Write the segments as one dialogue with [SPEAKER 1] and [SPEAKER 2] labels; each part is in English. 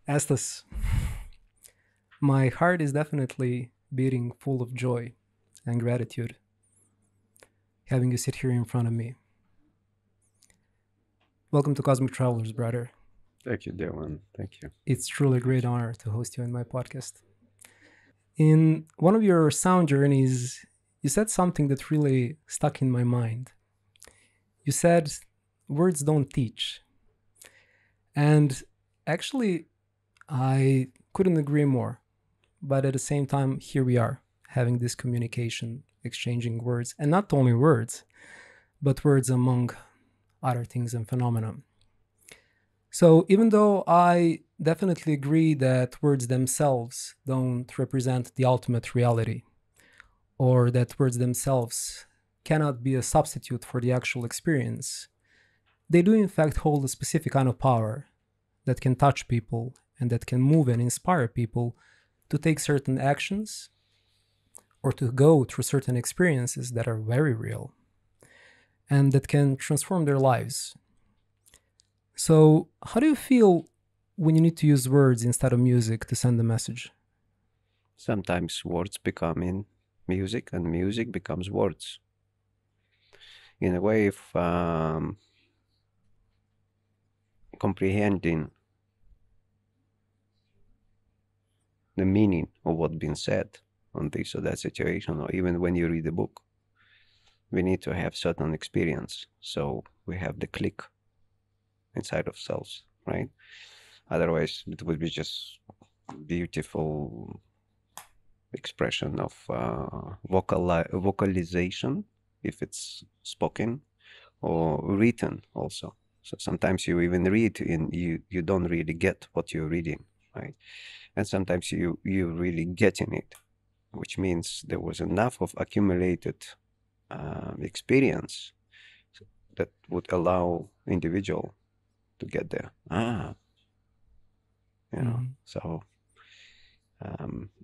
[SPEAKER 1] Estes, my heart is definitely beating full of joy and gratitude having you sit here in front of me. Welcome to Cosmic Travelers, brother.
[SPEAKER 2] Thank you, Dylan. Thank you.
[SPEAKER 1] It's truly a great honor to host you in my podcast. In one of your sound journeys, you said something that really stuck in my mind. You said, words don't teach. And actually, I couldn't agree more. But at the same time, here we are having this communication, exchanging words, and not only words, but words among other things and phenomena. So, even though I definitely agree that words themselves don't represent the ultimate reality, or that words themselves cannot be a substitute for the actual experience, they do in fact hold a specific kind of power that can touch people and that can move and inspire people to take certain actions or to go through certain experiences that are very real and that can transform their lives. So, how do you feel when you need to use words instead of music to send a message?
[SPEAKER 2] Sometimes words become in music and music becomes words. In a way of comprehending the meaning of what's been said on this or that situation, or even when you read a book, we need to have certain experience. So we have the click inside of cells, right? Otherwise, it would be just beautiful expression of vocalization if it's spoken or written also. So sometimes you even read and you don't really get what you're reading, right? And sometimes you really getting it, which means there was enough of accumulated experience that would allow individual to get there.
[SPEAKER 1] Mhm.
[SPEAKER 2] So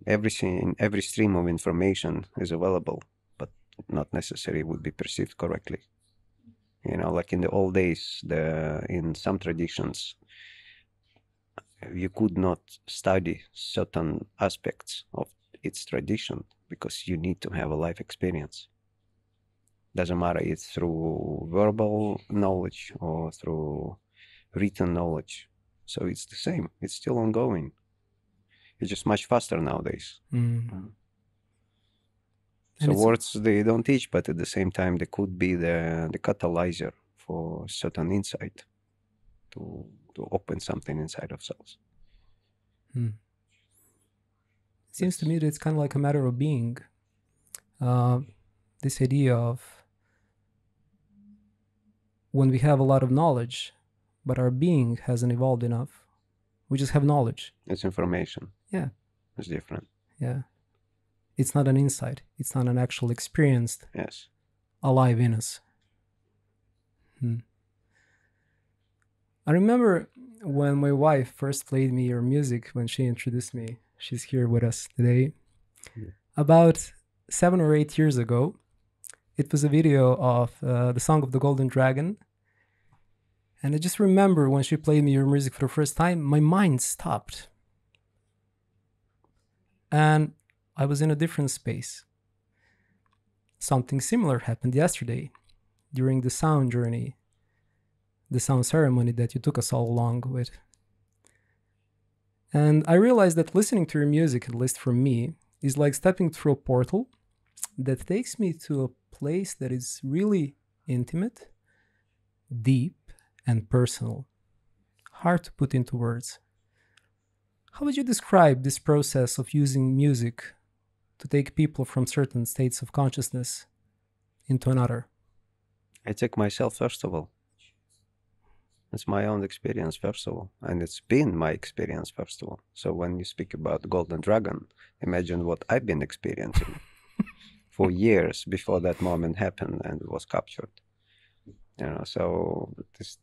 [SPEAKER 2] everything, every stream of information is available, but not necessarily would be perceived correctly. Like in the old days, in some traditions, you could not study certain aspects of its tradition because you need to have a life experience. Doesn't matter it's through verbal knowledge or through written knowledge. So it's the same. It's still ongoing. It's just much faster nowadays.
[SPEAKER 1] Mm. And
[SPEAKER 2] So
[SPEAKER 1] it's
[SPEAKER 2] words they don't teach, but at the same time they could be the catalyzer for certain insight to open something inside of cells.
[SPEAKER 1] mm. It seems to
[SPEAKER 2] That's
[SPEAKER 1] me that it's kind of like a matter of being. Uh, this idea of when we have a lot of knowledge, but our being hasn't evolved enough, we just have knowledge.
[SPEAKER 2] it's information.
[SPEAKER 1] Yeah,
[SPEAKER 2] It's different.
[SPEAKER 1] yeah. It's not an insight. It's not an actual experience
[SPEAKER 2] Yes.
[SPEAKER 1] alive in us. Hmm. I remember when my wife first played me your music when she introduced me. She's here with us today.
[SPEAKER 2] Yeah.
[SPEAKER 1] About 7 or 8 years ago, it was a video of the song of the Golden Dragon. And I just remember when she played me your music for the first time, my mind stopped. And I was in a different space. Something similar happened yesterday during the sound journey, the sound ceremony that you took us all along with. And I realized that listening to your music, at least for me, is like stepping through a portal that takes me to a place that is really intimate, deep, and personal. Hard to put into words. How would you describe this process of using music to take people from certain states of consciousness into another?
[SPEAKER 2] I take myself first of all. It's my own experience first of all, and it's been my experience first of all. So when you speak about Golden Dragon, imagine what I've been experiencing for years before that moment happened and was captured. So this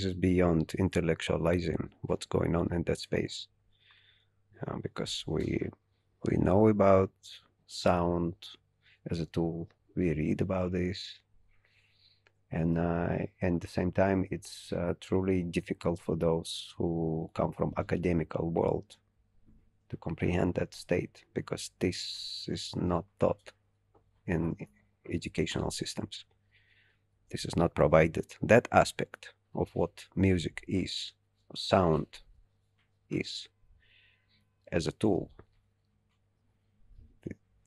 [SPEAKER 2] is beyond intellectualizing what's going on in that space, because we know about sound as a tool, we read about this, and at the same time, it's truly difficult for those who come from academical world to comprehend that state, because this is not taught in educational systems. This is not provided. That aspect of what music is, sound is, as a tool,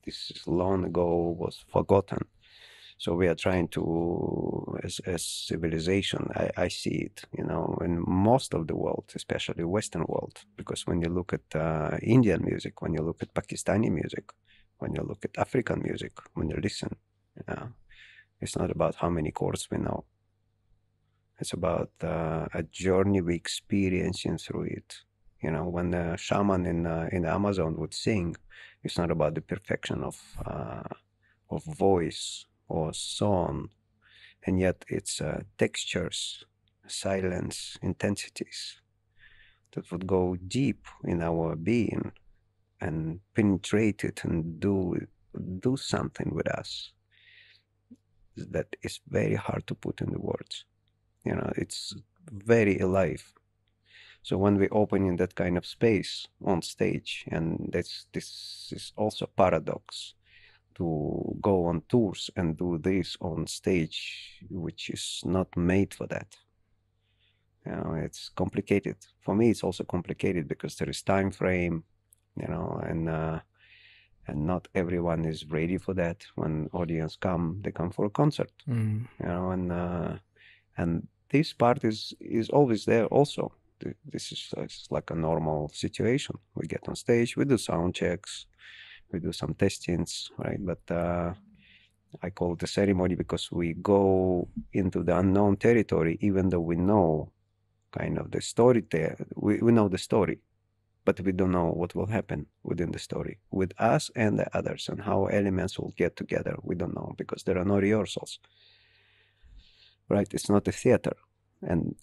[SPEAKER 2] this is long ago was forgotten. So we are trying to, as civilization, I see it, in most of the world, especially Western world, because when you look at Indian music, when you look at Pakistani music, when you look at African music, when you listen, it's not about how many chords we know. It's about a journey we experiencing through it. When the shaman in the Amazon would sing, it's not about the perfection of voice or song, and yet it's textures, silence, intensities that would go deep in our being and penetrate it and do something with us that is very hard to put in the words. It's very alive. So when we open in that kind of space on stage, and this is also paradox, to go on tours and do this on stage, which is not made for that. It's complicated. For me, it's also complicated because there is time frame, and not everyone is ready for that. When audience come, they come for a concert, and this part is always there also. This is like a normal situation. We get on stage, we do sound checks, we do some testings, right? But I call it a ceremony because we go into the unknown territory, even though we know kind of the story there. We know the story, but we don't know what will happen within the story with us and the others, and how elements will get together. We don't know because there are no rehearsals, right? It's not a theater. And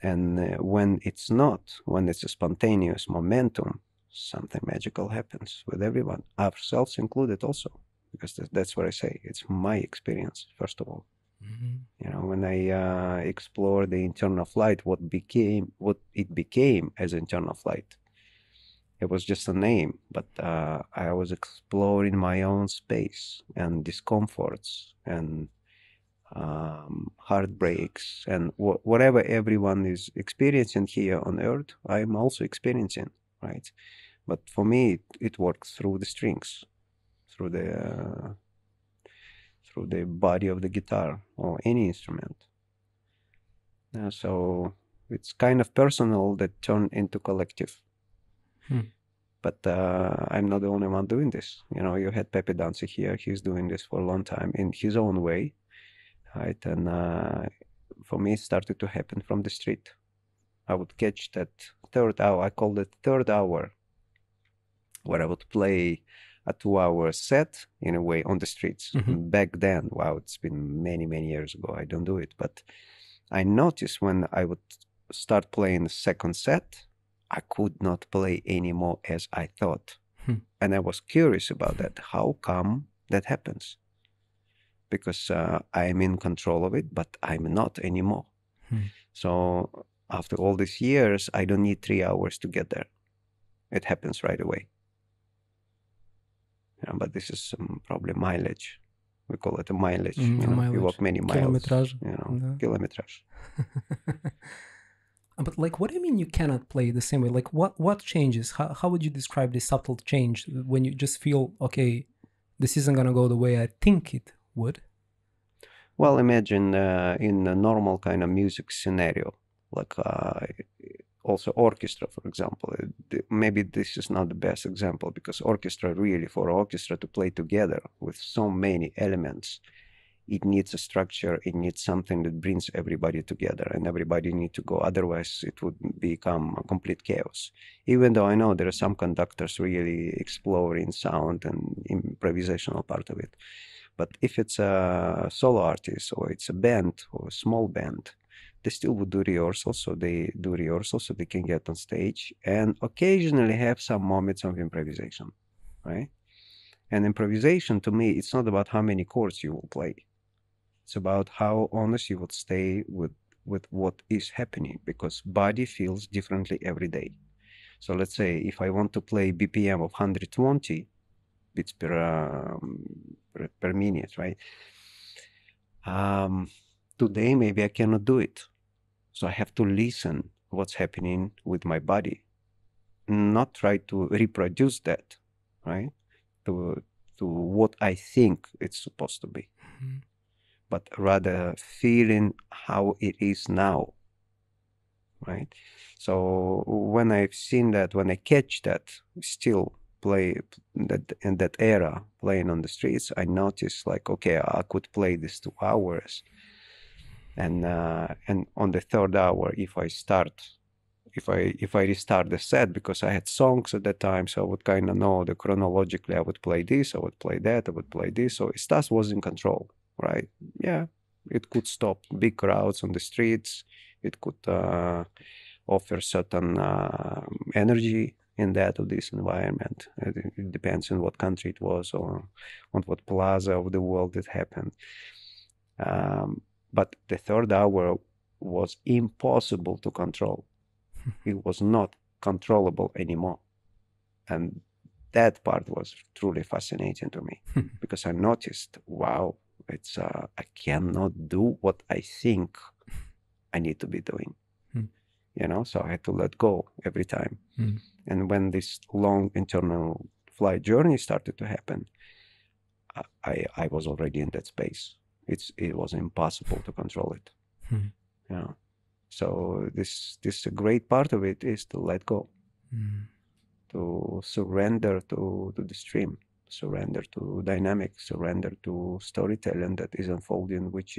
[SPEAKER 2] when it's a spontaneous momentum, something magical happens with everyone, ourselves included also, because that's what I say. It's my experience, first of all. When I explore the internal flight, what it became as internal flight, it was just a name, but I was exploring my own space and discomforts and heartbreaks and whatever everyone is experiencing here on earth, I'm also experiencing, right? But for me, it works through the strings, through the body of the guitar or any instrument. So it's kind of personal that turned into collective. But I'm not the only one doing this. You had Pepe Dancy here. He's doing this for a long time in his own way, right? And for me, it started to happen from the street. I would catch that third hour. I call it third hour, where I would play a 2-hour set in a way on the streets. Back then, wow, it's been many, many years ago. I don't do it, but I noticed when I would start playing the second set, I could not play anymore as I thought. And I was curious about that. How come that happens? Because I'm in control of it, but I'm not anymore. So after all these years, I don't need 3 hours to get there. It happens right away. But this is probably mileage. We call it a mileage.
[SPEAKER 1] Mileage.
[SPEAKER 2] You walk many miles.
[SPEAKER 1] Kilometrage.
[SPEAKER 2] Kilometrage.
[SPEAKER 1] But what do you mean you cannot play the same way? What changes? How would you describe this subtle change when you just feel, okay, this isn't going to go the way I think it would?
[SPEAKER 2] Well, imagine in a normal kind of music scenario, like also orchestra, for example. Maybe this is not the best example, because for orchestra to play together with so many elements, it needs a structure, it needs something that brings everybody together, and everybody needs to go. Otherwise, it would become a complete chaos. Even though I know there are some conductors really exploring sound and improvisational part of it. But if it's a solo artist or it's a band or a small band, they still would do rehearsals. So they do rehearsals so they can get on stage and occasionally have some moments of improvisation, right? And improvisation, to me, it's not about how many chords you will play. It's about how honest you would stay with what is happening, because body feels differently every day. So let's say if I want to play BPM of 120 beats per minute, right? Um, Today maybe I cannot do it. So I have to listen what's happening with my body, not try to reproduce that, right? To to what I think it's supposed to be,
[SPEAKER 1] Mhm.
[SPEAKER 2] but rather feeling how it is now, right? So when I've seen that, when I catch that, still play that in that era, playing on the streets, I noticed like, okay, I could play this 2 hours, and on the third hour, if I restart the set, because I had songs at that time, so I would kind of know the chronologically. I would play this, I would play that, I would play this. So Stas was in control, right? Yeah, it could stop big crowds on the streets. It could offer certain energy in that of this environment. It depends on what country it was or on what plaza of the world it happened. Um, but the third hour was impossible to control. It was not controllable anymore. And that part was truly fascinating to me, because I noticed, wow, it's I cannot do what I think I need to be doing, so I had to let go every time. And when this long internal flight journey started to happen, I was already in that space. It was impossible to control it. you know so this a great part of it is to let go, to surrender to the stream, surrender to dynamic, surrender to storytelling that is unfolding, which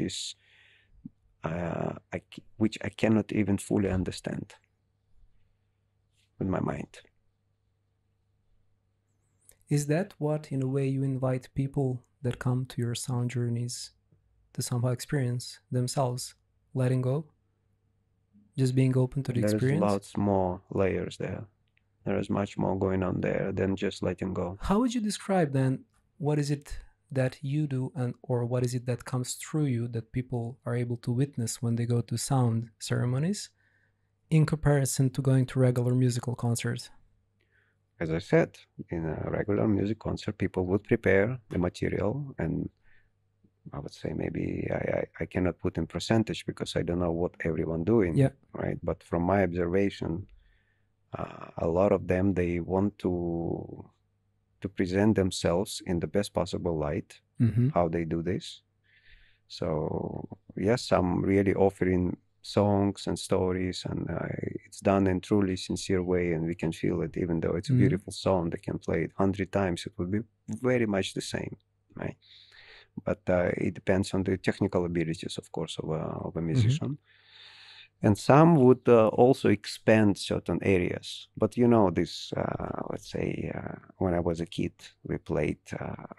[SPEAKER 2] I cannot even fully understand with my mind.
[SPEAKER 1] Is that what, in a way, you invite people that come to your sound journeys to somehow experience themselves, letting go, just being open to the
[SPEAKER 2] There is
[SPEAKER 1] experience?
[SPEAKER 2] lots more layers there. There is much more going on there than just letting go.
[SPEAKER 1] How would you describe then what is it that you do, and or what is it that comes through you that people are able to witness when they go to sound ceremonies in comparison to going to regular musical concerts?
[SPEAKER 2] As I said, in a regular music concert, people would prepare the material, and I would say maybe I cannot put in percentage because I don't know what everyone doing,
[SPEAKER 1] Yeah.
[SPEAKER 2] right? But from my observation, a lot of them, they want to present themselves in the best possible light, how they do this. So yes, some really offering songs and stories, and it's done in truly sincere way, and we can feel it. Even though it's a beautiful song, they can play it 100 times, it would be very much the same, right? But it depends on the technical abilities, of course, of a musician. And some would also expand certain areas. But this, let's say, when I was a kid, we played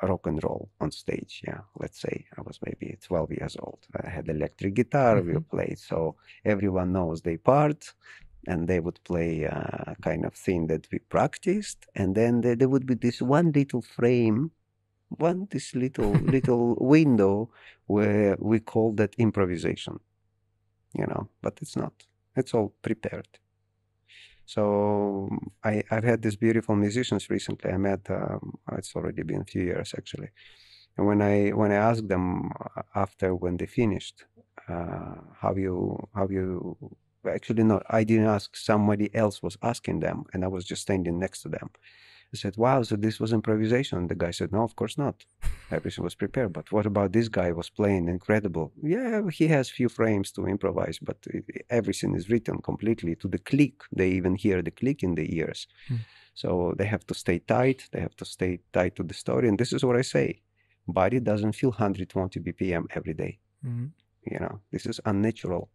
[SPEAKER 2] rock and roll on stage. Yeah, let's say I was maybe 12 years old. I had electric guitar, we played. So everyone knows their part, and they would play kind of thing that we practiced. And then there would be this one little frame, this little window where we call that improvisation. But it's not. It's all prepared. So I've had these beautiful musicians recently. I met. It's already been a few years actually. And when I asked them after when they finished, how you actually no, I didn't ask. Somebody else was asking them, and I was just standing next to them. I said, wow, so this was improvisation. The guy said, no, of course not. Everything was prepared. But what about this guy was playing incredible? Yeah, he has few frames to improvise, but everything is written completely to the click. They even hear the click in the ears. So they have to stay tight. They have to stay tight to the story. And this is what I say. Body doesn't feel 120 BPM every day. This is unnatural.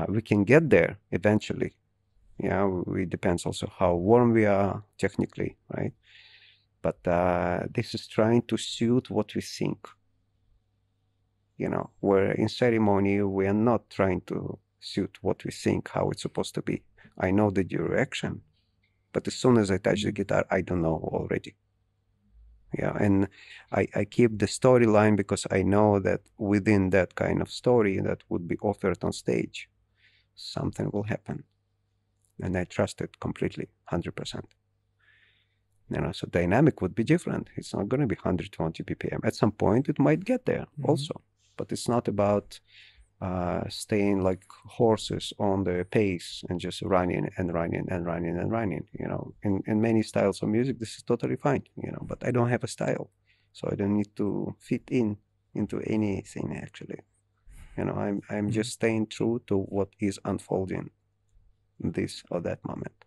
[SPEAKER 2] We can get there eventually. It depends also how warm we are technically, right? But this is trying to suit what we think. Where in ceremony, we are not trying to suit what we think, how it's supposed to be. I know the direction, but as soon as I touch the guitar, I don't know already. Yeah, and I keep the storyline because I know that within that kind of story that would be offered on stage, something will happen. And I trust it completely, 100%. So dynamic would be different. It's not going to be 120 ppm. At some point, it might get there also, but it's not about staying like horses on the pace and just running and running and running and running. In many styles of music, this is totally fine. But I don't have a style, so I don't need to fit into anything actually. I'm just staying true to what is unfolding this or that moment.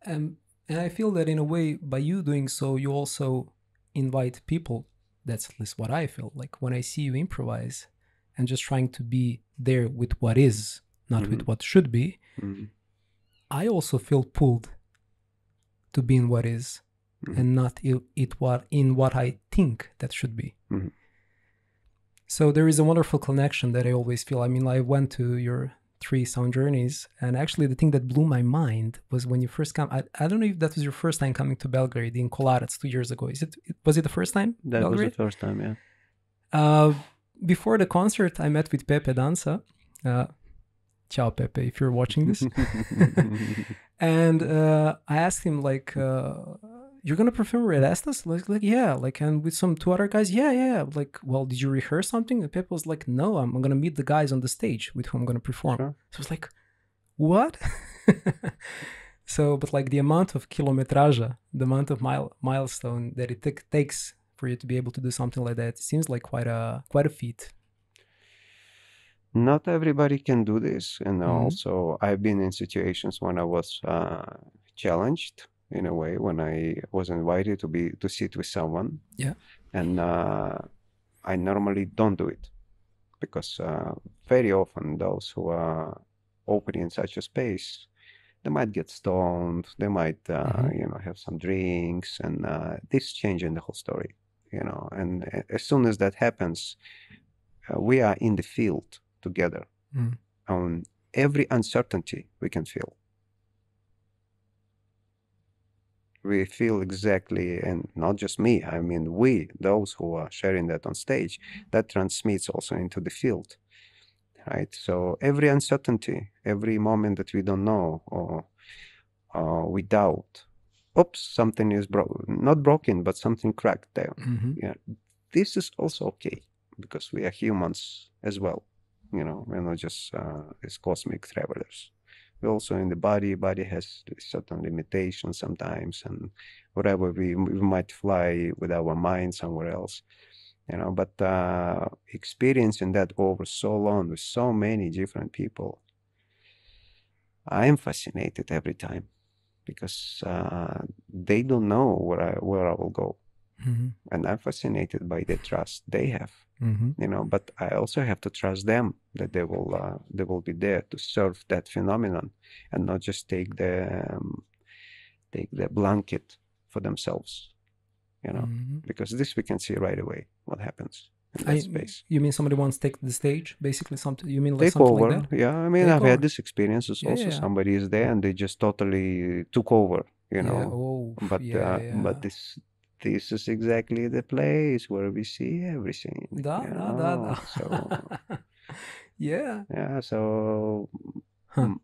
[SPEAKER 1] And I feel that in a way, by you doing so, you also invite people. That's at least what I feel. Like when I see you improvise and just trying to be there with what is, not with what should be, I also feel pulled to be in what is and not in what I think that should be. So there is a wonderful connection that I always feel. I mean, I went to your 3 sound journeys, and actually the thing that blew my mind was when you first come. I don't know if that was your first time coming to Belgrade in Kolarac 2 years ago. Was it the first time?
[SPEAKER 2] That
[SPEAKER 1] Belgrade?
[SPEAKER 2] was the first time, yeah.
[SPEAKER 1] Before the concert, I met with Pepe Danza. Ciao, Pepe, if you're watching this. And I asked him, like, you're going to perform Red Estes? Like, yeah. Like, and with some 2 other guys? Yeah. Like, well, did you rehearse something? And Pepe was like, no, I'm going to meet the guys on the stage with whom I'm going to perform.
[SPEAKER 2] Sure.
[SPEAKER 1] So I was like, what? So, but like the amount of kilometraja, the amount of milestone that it takes for you to be able to do something like that, it seems like quite a feat.
[SPEAKER 2] Not everybody can do this, and also I've been in situations when I was challenged in a way, when I was invited to sit with someone.
[SPEAKER 1] Yeah.
[SPEAKER 2] And I normally don't do it because very often those who are opening such a space, they might get stoned, they might have some drinks, and this changing the whole story. And as soon as that happens, we are in the field together on every uncertainty we can feel. We feel exactly, and not just me, I mean those who are sharing that on stage, that transmits also into the field, right? So every uncertainty, every moment that we don't know or we doubt, oops, something is not broken, but something cracked there. Yeah, this is also okay because we are humans as well. We're not just these cosmic travelers. We're also in the body. Body has certain limitations sometimes, and whatever we might fly with our mind somewhere else, But experiencing that over so long with so many different people, I am fascinated every time because they don't know where I will go. And I'm fascinated by the trust they have, but I also have to trust them that they will be there to serve that phenomenon and not just take the blanket for themselves, because this we can see right away what happens in that space.
[SPEAKER 1] You mean somebody wants to take the stage, basically? You mean like
[SPEAKER 2] take
[SPEAKER 1] something
[SPEAKER 2] over,
[SPEAKER 1] like that?
[SPEAKER 2] Yeah. I mean, I've had these experiences also. Yeah. Somebody is there and they just totally took over, But this is exactly the place where we see everything.
[SPEAKER 1] Yeah.
[SPEAKER 2] Yeah. So,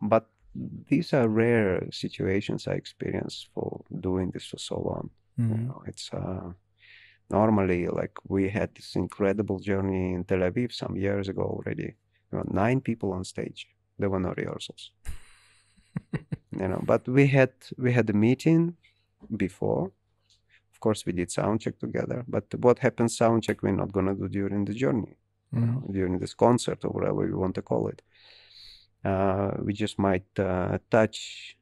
[SPEAKER 2] but these are rare situations I experience for doing this for so long. It's normally, like, we had this incredible journey in Tel Aviv some years ago already. 9 people on stage. There were no rehearsals. But we had a meeting before. Of course, we did sound check together. But what happens sound check, we're not gonna do during the journey, during this concert or whatever you want to call it. We just might touch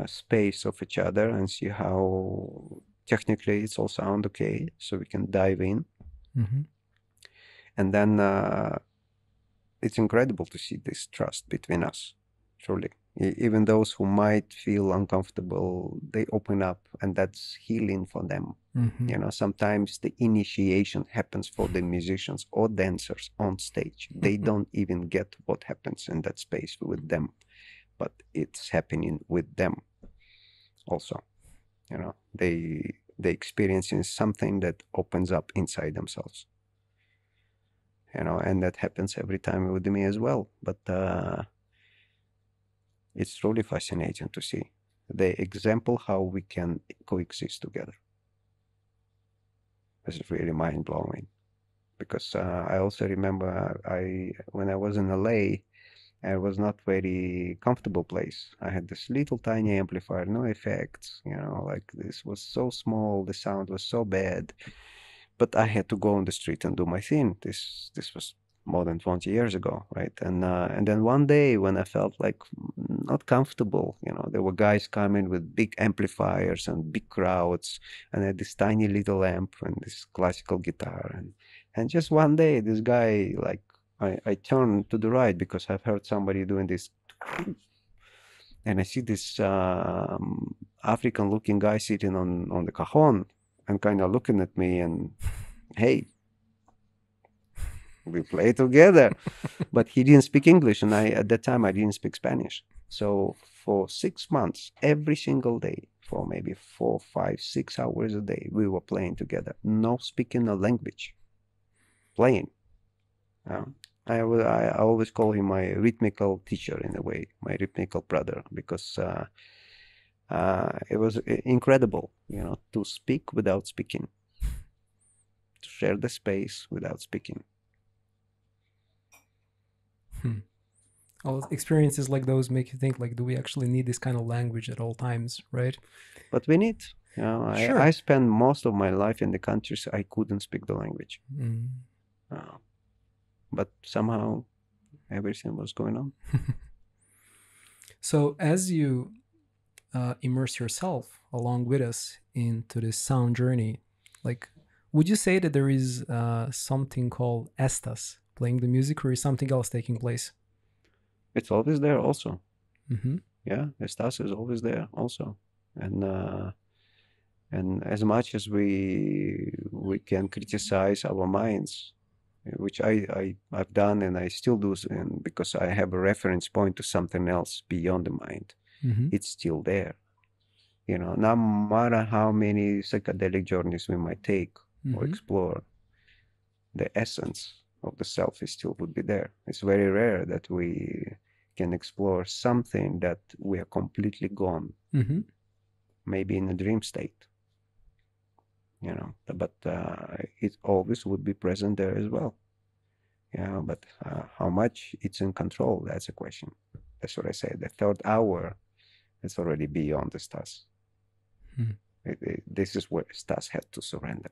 [SPEAKER 2] space of each other and see how technically it's all sound okay, so we can dive in. And then it's incredible to see this trust between us, truly. Even those who might feel uncomfortable, they open up, and that's healing for them. Sometimes the initiation happens for the musicians or dancers on stage. They don't even get what happens in that space with them, but it's happening with them also. They They're experiencing something that opens up inside themselves. And that happens every time with me as well. But it's truly fascinating to see the example how we can coexist together. It's really mind-blowing. Because I also remember when I was in LA, it was not very comfortable place. I had this little tiny amplifier, no effects, like this was so small, the sound was so bad. But I had to go on the street and do my thing. This was more than 20 years ago, right? And then one day when I felt like not comfortable, there were guys coming with big amplifiers and big crowds, and I had this tiny little amp and this classical guitar, and just one day this guy, like, I turned to the right because I've heard somebody doing this, and I see this African-looking guy sitting on the cajon and kind of looking at me and, hey, we play together. But he didn't speak English, and at that time I didn't speak Spanish. So for 6 months, every single day, for maybe 4, 5, 6 hours a day, we were playing together. No speaking a language, playing. I always call him my rhythmical teacher in a way, my rhythmical brother, because it was incredible, to speak without speaking, to share the space without speaking.
[SPEAKER 1] All experiences like those make you think, like, do we actually need this kind of language at all times, right?
[SPEAKER 2] But we need.
[SPEAKER 1] Sure.
[SPEAKER 2] I spent most of my life in the countries I couldn't speak the language. But somehow everything was going on.
[SPEAKER 1] So as you immerse yourself along with us into this sound journey, like, would you say that there is something called Estas playing the music, or is something else taking place?
[SPEAKER 2] It's always there also.
[SPEAKER 1] Mm-hmm.
[SPEAKER 2] Yeah, Estas is always there also. And as much as we can criticize our minds, which I've done and I still do, and because I have a reference point to something else beyond the mind, it's still there. No matter how many psychedelic journeys we might take or explore, the essence of the self still would be there. It's very rare that we can explore something that we are completely gone, maybe in a dream state, but it always would be present there as well. But how much it's in control, that's a question. That's what I say. The third hour, it's already beyond the Stas. This is where Stas had to surrender.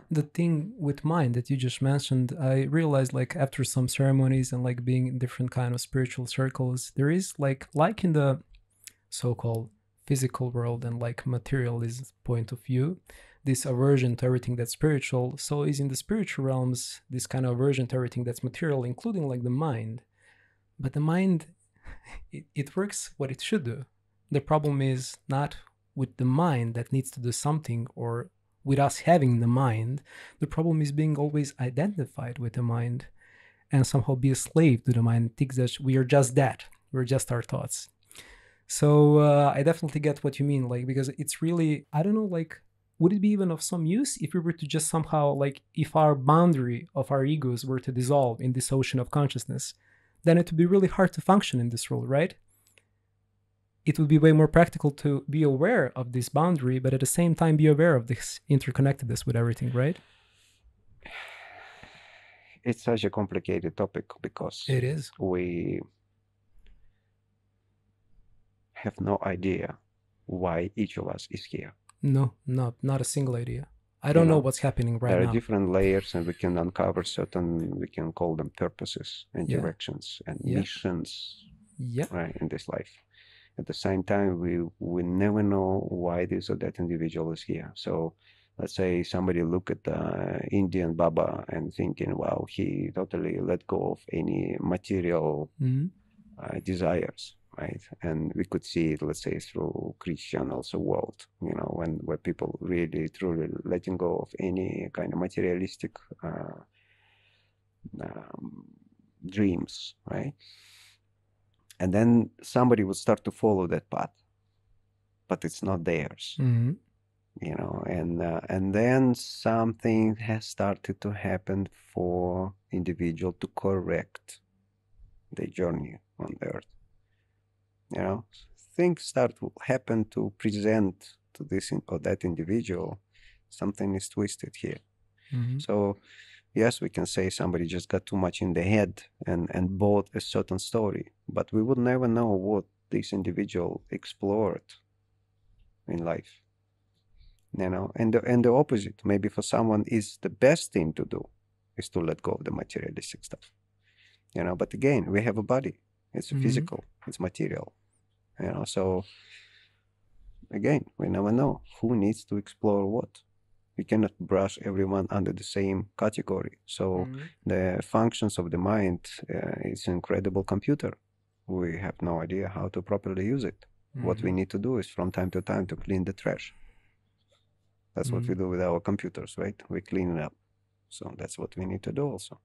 [SPEAKER 1] The thing with mind that you just mentioned, I realized, like, after some ceremonies and like being in different kind of spiritual circles, there is like in the so-called physical world and like materialist point of view, this aversion to everything that's spiritual. So is in the spiritual realms this kind of aversion to everything that's material, including like the mind. But the mind, it works what it should do. The problem is not with the mind that needs to do something, or with us having the mind. The problem is being always identified with the mind and somehow be a slave to the mind, think that we are just that, we're just our thoughts. So I definitely get what you mean, like, because it's really, I don't know, like, would it be even of some use if we were to just somehow, like, if our boundary of our egos were to dissolve in this ocean of consciousness, then it would be really hard to function in this world, right? It would be way more practical to be aware of this boundary, but at the same time be aware of this interconnectedness with everything, right?
[SPEAKER 2] It's such a complicated topic because
[SPEAKER 1] it is.
[SPEAKER 2] We have no idea why each of us is here.
[SPEAKER 1] No, not a single idea. I don't know what's happening right now.
[SPEAKER 2] There are different layers, and we can uncover certain, we can call them purposes and directions and missions, right, in this life. At the same time, we never know why this or that individual is here. So let's say somebody look at the Indian Baba and thinking, wow, he totally let go of any material desires, right? And we could see it, let's say, through Christian also world, where people really truly letting go of any kind of materialistic dreams, right? And then somebody would start to follow that path. but it's not theirs.
[SPEAKER 1] Mm-hmm.
[SPEAKER 2] And then something has started to happen for individual to correct the journey on the earth. Things start to happen to present to this or that individual, something is twisted here.
[SPEAKER 1] Mm-hmm.
[SPEAKER 2] So yes, we can say somebody just got too much in the head and bought a certain story, but we would never know what this individual explored in life. And the opposite, maybe for someone is the best thing to do is to let go of the materialistic stuff. But again, we have a body. It's physical, it's material. So again, we never know who needs to explore what. We cannot brush everyone under the same category. So the functions of the mind is an incredible computer. We have no idea how to properly use it. What we need to do is from time to time to clean the trash. That's what we do with our computers, right? We clean it up. So that's what we need to do also.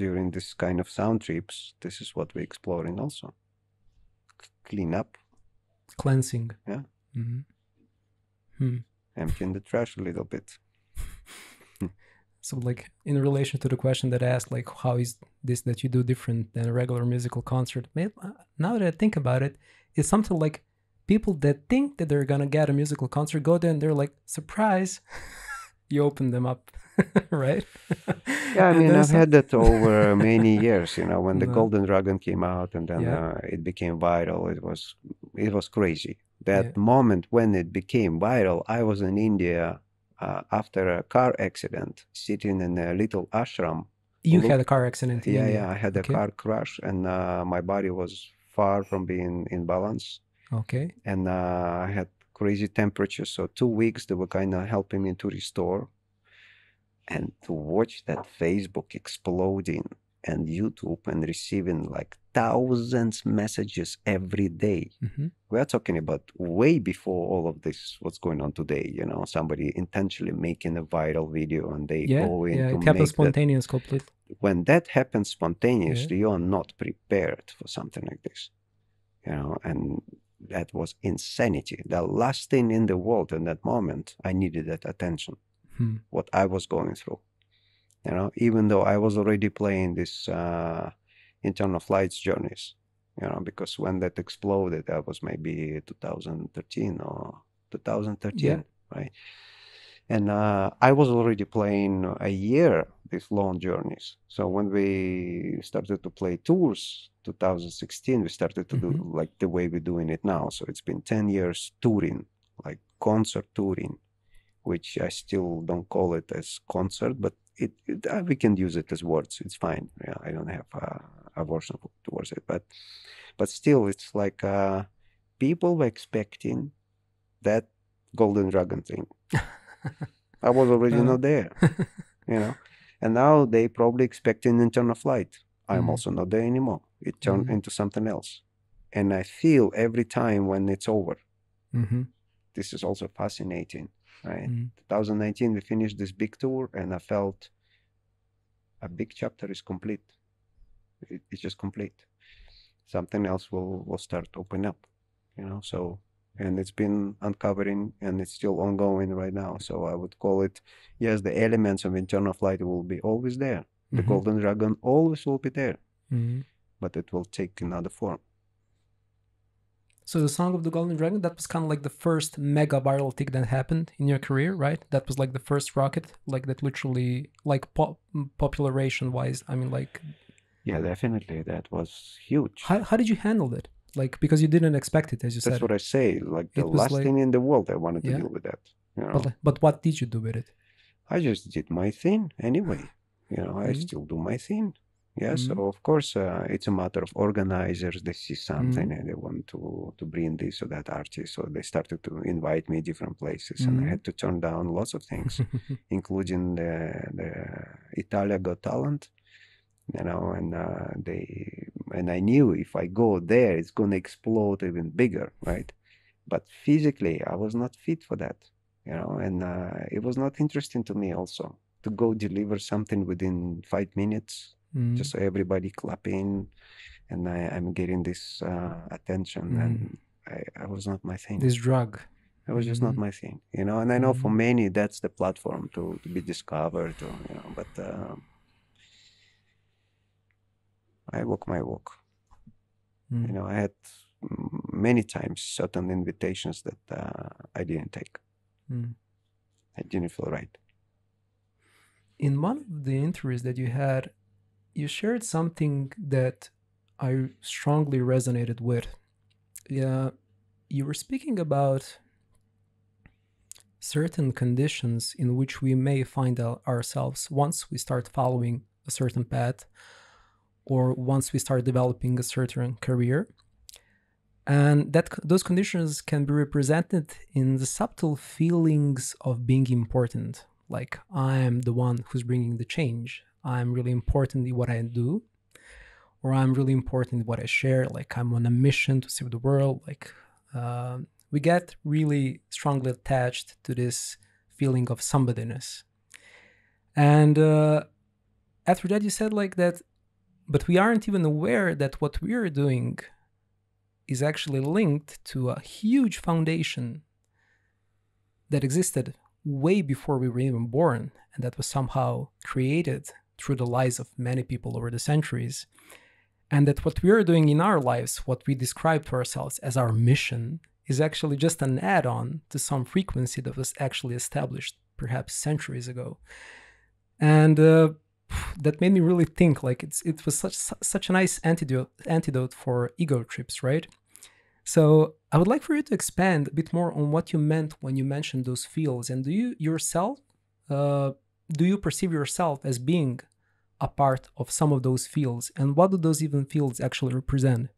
[SPEAKER 2] During this kind of sound trips, this is what we're exploring also. Clean up.
[SPEAKER 1] Cleansing.
[SPEAKER 2] Yeah.
[SPEAKER 1] Mm-hmm.
[SPEAKER 2] Emptying the trash a little bit.
[SPEAKER 1] So like in relation to the question that I asked, like how is this that you do different than a regular musical concert? Now that I think about it, it's something like people that think that they're gonna get a musical concert go there and they're like, surprise, you open them up, right?
[SPEAKER 2] Yeah, I mean, I've had that over many years, when the Golden Dragon came out and then it became viral. It was crazy. That moment when it became viral, I was in India after a car accident, sitting in a little ashram.
[SPEAKER 1] You had a car accident in India?
[SPEAKER 2] Yeah, I had a car crash and my body was far from being in balance.
[SPEAKER 1] Okay.
[SPEAKER 2] And I had crazy temperatures. So 2 weeks, they were kind of helping me to restore. And to watch that Facebook exploding and YouTube and receiving like thousands messages every day. We are talking about way before all of this, what's going on today, somebody intentionally making a viral video and they go in to
[SPEAKER 1] it happens spontaneous completely.
[SPEAKER 2] When that happens spontaneously, you are not prepared for something like this, and that was insanity. The last thing in the world in that moment, I needed that attention. What I was going through, even though I was already playing this internal flights journeys, because when that exploded, that was maybe 2013 or 2013, right? And I was already playing a year these long journeys. So when we started to play tours, 2016, we started to do like the way we're doing it now. So it's been 10 years touring, like concert touring, which I still don't call it as concert, but we can use it as words. It's fine. Yeah, I don't have aversion towards it, but still, it's like people were expecting that Golden Dragon thing. I was already not there, and now they probably expecting internal flight. I'm also not there anymore. It turned into something else, and I feel every time when it's over. This is also fascinating. Right. 2019, we finished this big tour, and I felt a big chapter is complete. It's just complete. Something else will start to open up, So, and it's been uncovering, and it's still ongoing right now. So I would call it, yes, the elements of internal flight will be always there. The Golden Dragon always will be there, but it will take another form.
[SPEAKER 1] So the Song of the Golden Dragon, that was kind of like the first mega viral thing that happened in your career, right? That was like the first rocket, like that literally, like population-wise, I mean, like...
[SPEAKER 2] Yeah, definitely. That was huge.
[SPEAKER 1] How did you handle it? Like, because you didn't expect it, as you said.
[SPEAKER 2] That's what I say. Like the last thing in the world, I wanted to deal with that.
[SPEAKER 1] But what did you do with it?
[SPEAKER 2] I just did my thing anyway. I still do my thing. Yeah, so of course it's a matter of organizers. They see something and they want to bring this or that artist. So they started to invite me different places, and I had to turn down lots of things, including the Italia Got Talent. And I knew if I go there, it's gonna explode even bigger, right? But physically, I was not fit for that, and it was not interesting to me also to go deliver something within 5 minutes. Just so everybody clapping, and I'm getting this attention, and I was not my thing.
[SPEAKER 1] This drug.
[SPEAKER 2] It was just not my thing, you know. And I know for many that's the platform to be discovered, or, you know. But I walk my walk. You know, I had many times certain invitations that I didn't take. I didn't feel right.
[SPEAKER 1] In one of the interviews that you had, you shared something that I strongly resonated with. Yeah, you were speaking about certain conditions in which we may find ourselves once we start following a certain path, or once we start developing a certain career. And that those conditions can be represented in the subtle feelings of being important. Like, I'm the one who's bringing the change. I'm really important in what I do, or I'm really important in what I share. Like, I'm on a mission to save the world. Like, we get really strongly attached to this feeling of somebodyness. And after that, you said like that, but we aren't even aware that what we are doing is actually linked to a huge foundation that existed way before we were even born, and that was somehow created through the lives of many people over the centuries. And that what we are doing in our lives, what we describe to ourselves as our mission, is actually just an add-on to some frequency that was actually established perhaps centuries ago. And that made me really think, like, it was such a nice antidote for ego trips, right? So I would like for you to expand a bit more on what you meant when you mentioned those fields. And do you perceive yourself as being a part of some of those fields? And what do those even fields actually represent?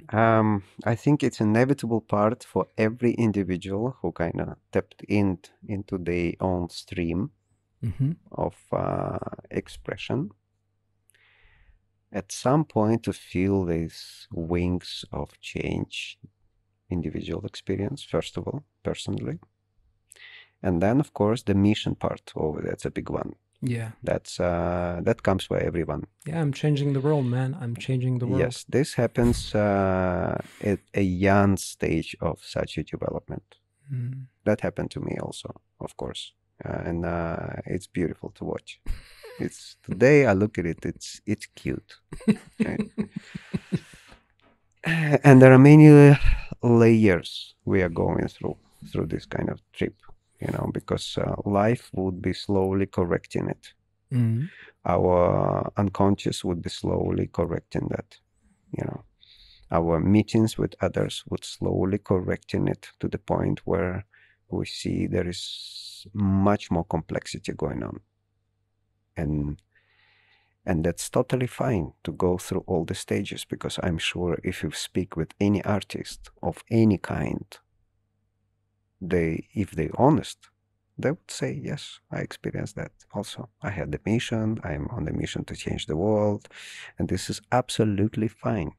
[SPEAKER 2] I think it's an inevitable part for every individual who kind of tapped into their own stream of expression. At some point, to feel these wings of change, individual experience, first of all, personally. And then, of course, the mission part. Oh, that's a big one.
[SPEAKER 1] Yeah.
[SPEAKER 2] That comes by everyone.
[SPEAKER 1] Yeah, I'm changing the world, man. I'm changing the world.
[SPEAKER 2] Yes, this happens at a young stage of such a development. That happened to me also, of course. And it's beautiful to watch. It's today I look at it, it's cute. Right? And there are many layers we are going through this kind of trip, you know, because life would be slowly correcting it. Our unconscious would be slowly correcting that, you know. Our meetings with others would slowly correcting it to the point where we see there is much more complexity going on. And that's totally fine to go through all the stages, because I'm sure if you speak with any artist of any kind, if they're honest, they would say, yes, I experienced that also. I had the mission, I'm on the mission to change the world, and this is absolutely fine.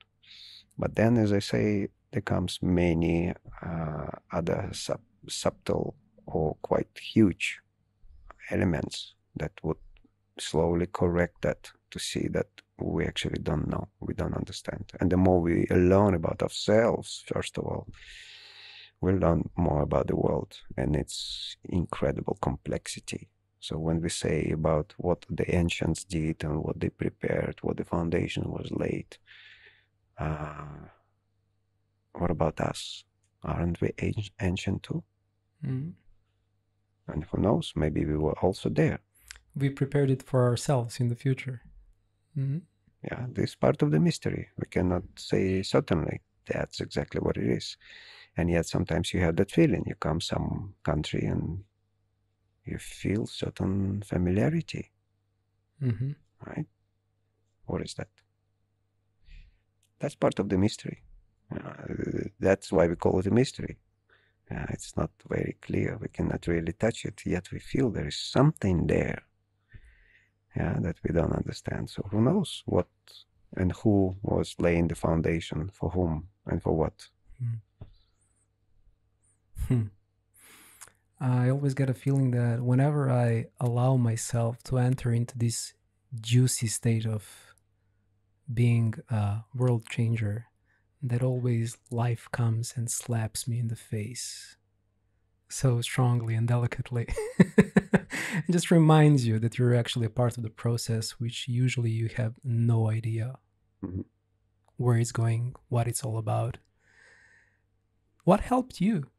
[SPEAKER 2] But then, as I say, there comes many other subtle or quite huge elements that would slowly correct that, to see that we actually don't know, we don't understand. And the more we learn about ourselves, first of all, we learn more about the world and its incredible complexity. So when we say about what the ancients did and what they prepared, what the foundation was laid, what about us? Aren't we ancient too? And who knows, maybe we were also there.
[SPEAKER 1] We prepared it for ourselves in the future.
[SPEAKER 2] Yeah, this is part of the mystery. We cannot say certainly that's exactly what it is. And yet sometimes you have that feeling. You come some country and you feel certain familiarity. Right? What is that? That's part of the mystery. That's why we call it a mystery. It's not very clear. We cannot really touch it, yet we feel there is something there. Yeah, that we don't understand. So who knows what and who was laying the foundation for whom and for what?
[SPEAKER 1] I always get a feeling that whenever I allow myself to enter into this juicy state of being a world changer, that always life comes and slaps me in the face so strongly and delicately. It just reminds you that you're actually a part of the process, which usually you have no idea
[SPEAKER 2] Mhm.
[SPEAKER 1] where it's going, what it's all about. What helped you?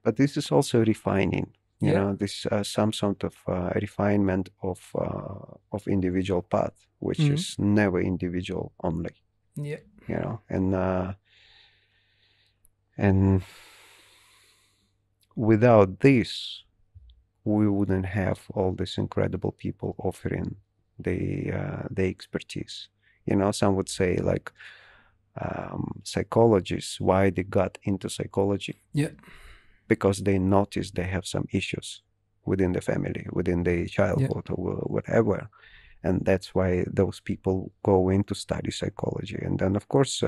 [SPEAKER 2] But this is also refining. You
[SPEAKER 1] Yeah.
[SPEAKER 2] know, this some sort of refinement of individual path, which
[SPEAKER 1] Mhm.
[SPEAKER 2] is never individual only.
[SPEAKER 1] Yeah.
[SPEAKER 2] You know, and without this, we wouldn't have all these incredible people offering the expertise. You know, some would say like psychologists, why they got into psychology?
[SPEAKER 1] Yeah.
[SPEAKER 2] Because they noticed they have some issues within the family, within the childhood, or whatever. And that's why those people go in to study psychology. And then, of course,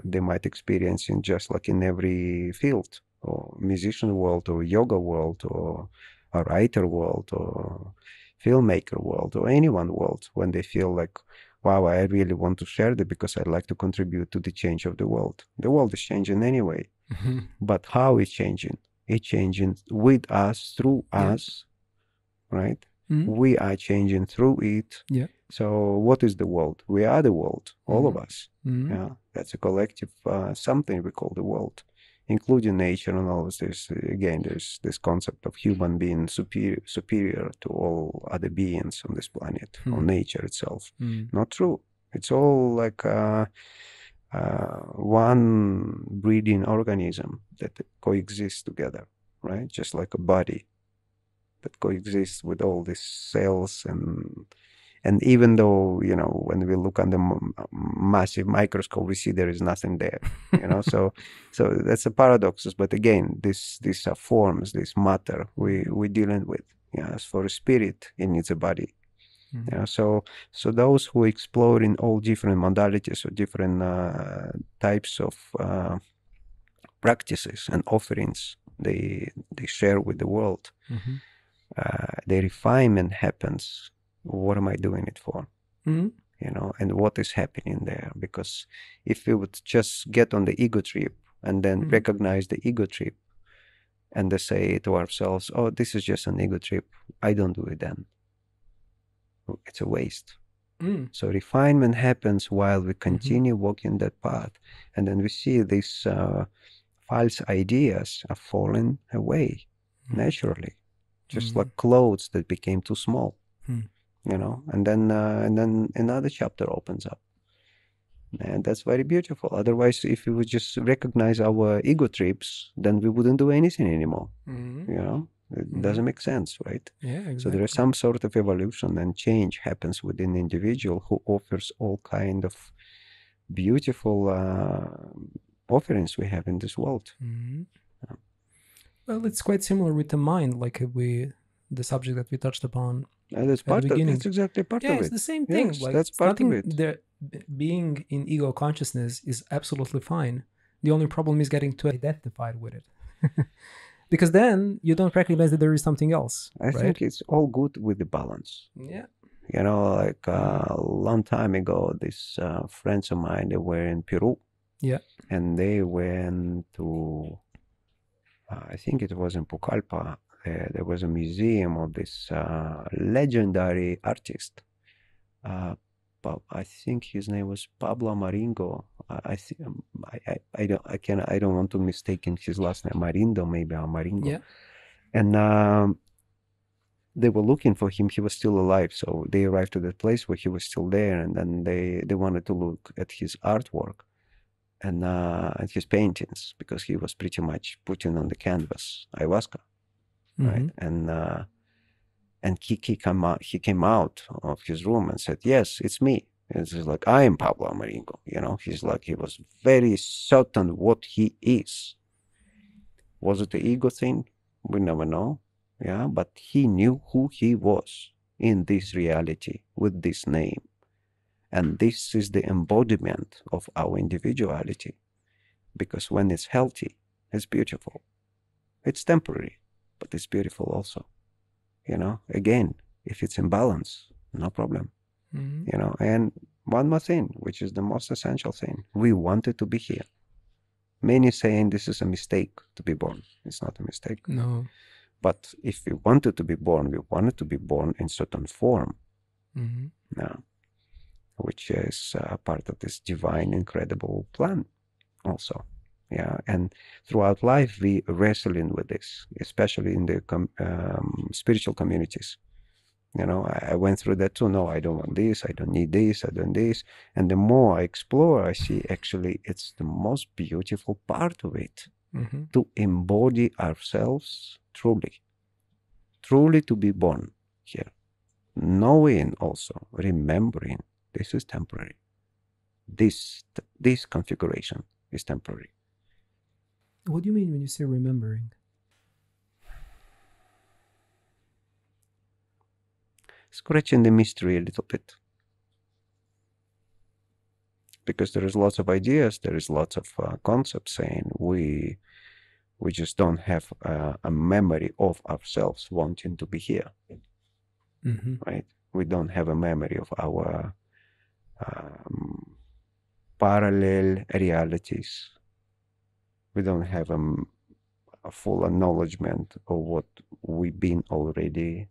[SPEAKER 2] they might experience in just like in every field, or musician world, or yoga world, or a writer world, or filmmaker world, or anyone world, when they feel like, wow, I really want to share that because I'd like to contribute to the change of the world. The world is changing anyway.
[SPEAKER 1] Mhm.
[SPEAKER 2] But how it's changing? It's changing with us, through
[SPEAKER 1] Yeah.
[SPEAKER 2] us, right?
[SPEAKER 1] Mhm.
[SPEAKER 2] We are changing through it.
[SPEAKER 1] Yeah.
[SPEAKER 2] So what is the world? We are the world, all of us.
[SPEAKER 1] Mhm.
[SPEAKER 2] Yeah, that's a collective something we call the world, including nature and all of this. Again, there's this concept of human being superior to all other beings on this planet, or nature itself.
[SPEAKER 1] Mhm.
[SPEAKER 2] Not true. It's all like one breeding organism that coexists together, right? Just like a body that coexists with all these cells, and even though, you know, when we look under massive microscope, we see there is nothing there, you know. So that's a paradox. But again, these are forms, this matter we dealing with. Yeah, as for a spirit, it needs a body.
[SPEAKER 1] Mhm.
[SPEAKER 2] Yeah, so those who explore in all different modalities or different types of practices and offerings they share with the world,
[SPEAKER 1] Mhm.
[SPEAKER 2] the refinement happens. What am I doing it for?
[SPEAKER 1] Mhm.
[SPEAKER 2] You know, and what is happening there? Because if we would just get on the ego trip and then
[SPEAKER 1] Mhm.
[SPEAKER 2] recognize the ego trip and then say to ourselves, oh, this is just an ego trip, I don't do it, then it's a waste.
[SPEAKER 1] Mhm.
[SPEAKER 2] So refinement happens while we continue walking that path, and then we see these false ideas are falling away naturally, just like clothes that became too small, you know. And then another chapter opens up, and that's very beautiful. Otherwise, if we would just recognize our ego trips, then we wouldn't do anything anymore.
[SPEAKER 1] Mhm.
[SPEAKER 2] You know, it doesn't make sense, right?
[SPEAKER 1] Yeah,
[SPEAKER 2] So there is
[SPEAKER 1] exactly.
[SPEAKER 2] some sort of evolution and change happens within the individual who offers all kind of beautiful offerings we have in this world.
[SPEAKER 1] Mhm. Well, it's quite similar with the mind, like the subject that we touched upon
[SPEAKER 2] And that's
[SPEAKER 1] at the
[SPEAKER 2] part of
[SPEAKER 1] beginning.
[SPEAKER 2] that's exactly part
[SPEAKER 1] Yeah,
[SPEAKER 2] of
[SPEAKER 1] it's
[SPEAKER 2] it.
[SPEAKER 1] the same thing.
[SPEAKER 2] Yes,
[SPEAKER 1] Like
[SPEAKER 2] that's
[SPEAKER 1] it's
[SPEAKER 2] part of
[SPEAKER 1] nothing
[SPEAKER 2] it.
[SPEAKER 1] there. Being in ego consciousness is absolutely fine. The only problem is getting too identified with it, because then you don't recognize that there is something else,
[SPEAKER 2] I
[SPEAKER 1] right?
[SPEAKER 2] think it's all good with the balance.
[SPEAKER 1] Yeah.
[SPEAKER 2] You know, like a long time ago, these friends of mine, they were in Peru.
[SPEAKER 1] Yeah.
[SPEAKER 2] And they went to, I think it was in Pucallpa. There was a museum of this legendary artist. I think his name was Pablo Maringo. I think I don't want to mistake his last name, Marindo maybe, or Maringo.
[SPEAKER 1] Yeah.
[SPEAKER 2] And they were looking for him. He was still alive, so they arrived to that place where he was still there, and then they wanted to look at his artwork and at his paintings, because he was pretty much putting on the canvas ayahuasca, right? And he came out of his room and said, yes, it's me. It's just like, I am Pablo Maringo. You know, he's like, he was very certain what he is. Was it the ego thing? We never know. Yeah, but he knew who he was in this reality with this name. And this is the embodiment of our individuality. Because when it's healthy, it's beautiful. It's temporary, but it's beautiful also. You know, again, if it's in balance, no problem. You know, and one more thing, which is the most essential thing, we wanted to be here. Many saying this is a mistake to be born. It's not a mistake.
[SPEAKER 1] No.
[SPEAKER 2] But if we wanted to be born, we wanted to be born in certain form,
[SPEAKER 1] Mm-hmm.
[SPEAKER 2] which is part of this divine, incredible plan also. Yeah, and throughout life, we wrestling with this, especially in the spiritual communities. I went through that too. No, I don't want this. I don't need this. I don't this. And the more I explore, I see actually it's the most beautiful part of it,
[SPEAKER 1] Mm-hmm.
[SPEAKER 2] to embody ourselves truly to be born here. Knowing also, remembering this is temporary. This configuration is temporary.
[SPEAKER 1] What do you mean when you say remembering?
[SPEAKER 2] Scratching the mystery a little bit. Because there is lots of ideas, there is lots of concepts saying we just don't have a memory of ourselves wanting to be here, right? We don't have a memory of our parallel realities. We don't have a full acknowledgement of what we've been already.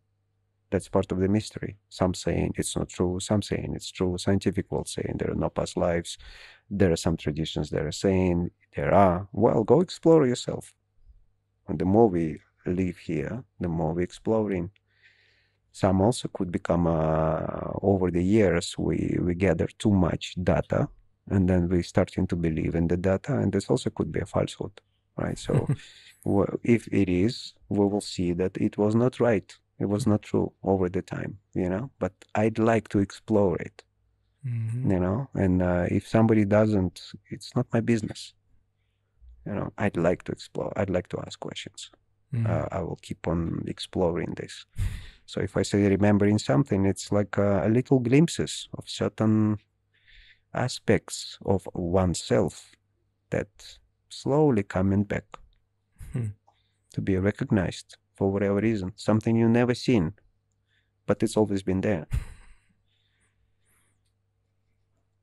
[SPEAKER 2] That's part of the mystery. Some saying it's not true, some saying it's true. Scientific world saying there are no past lives. There are some traditions that are saying there are. Well, go explore yourself. And the more we live here, the more we exploring. Some also could become, over the years, we gather too much data, and then we starting to believe in the data, and this also could be a falsehood, right? So if it is, we will see that it was not right. It was not true over the time, but I'd like to explore it, and if somebody doesn't, it's not my business. I'd like to explore. I'd like to ask questions. I will keep on exploring this. So if I say remembering something, it's like a little glimpses of certain aspects of oneself that slowly coming back to be recognized for whatever reason. Something you never seen, but it's always been there.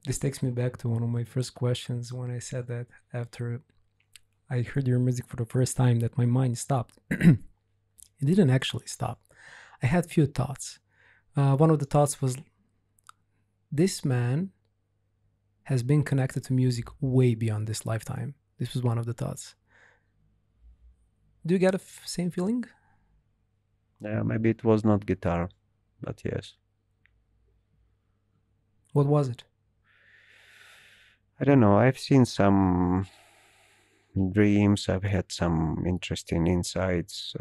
[SPEAKER 1] This takes me back to one of my first questions when I said that after I heard your music for the first time that my mind stopped. It didn't actually stop. I had few thoughts. One of the thoughts was, this man has been connected to music way beyond this lifetime. This was one of the thoughts. Do you get the same feeling?
[SPEAKER 2] Yeah, maybe it was not guitar, but yes.
[SPEAKER 1] What was it?
[SPEAKER 2] I don't know. I've seen some dreams. I've had some interesting insights,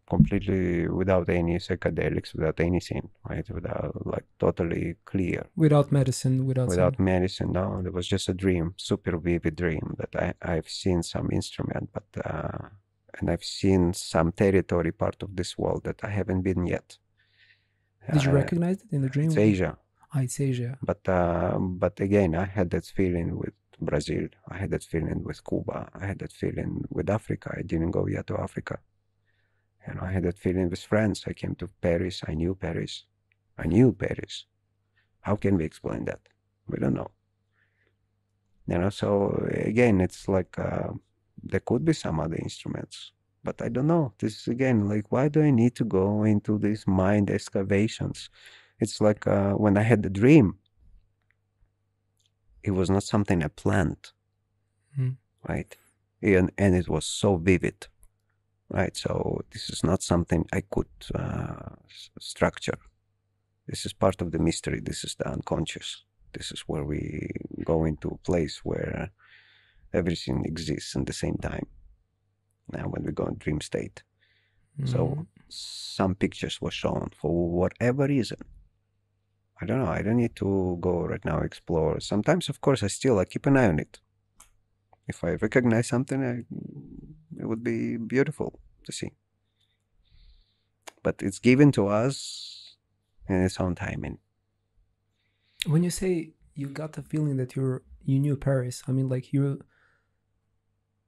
[SPEAKER 2] completely without any psychedelics, without anything, right? Without, like, totally clear.
[SPEAKER 1] Without medicine, without
[SPEAKER 2] medicine, no. There was just a dream, super vivid dream that I've seen some instrument, but and I've seen some territory, part of this world that I haven't been yet.
[SPEAKER 1] Did you recognize it in the dream?
[SPEAKER 2] It's Asia.
[SPEAKER 1] It's Asia.
[SPEAKER 2] But again, I had that feeling with Brazil. I had that feeling with Cuba. I had that feeling with Africa. I didn't go yet to Africa. I had that feeling with France. I came to Paris. I knew Paris. How can we explain that? We don't know. So again, it's like there could be some other instruments, but I don't know. This is again, like, why do I need to go into these mind excavations? It's like when I had the dream, it was not something I planned, right? And it was so vivid, right? So this is not something I could structure. This is part of the mystery. This is the unconscious. This is where we go into a place where everything exists in the same time. Now, when we go in dream state. So some pictures were shown for whatever reason. I don't know. I don't need to go right now explore. Sometimes, of course, I keep an eye on it. If I recognize something, it would be beautiful to see. But it's given to us in its own timing.
[SPEAKER 1] When you say you got the feeling that you knew Paris, I mean, like, you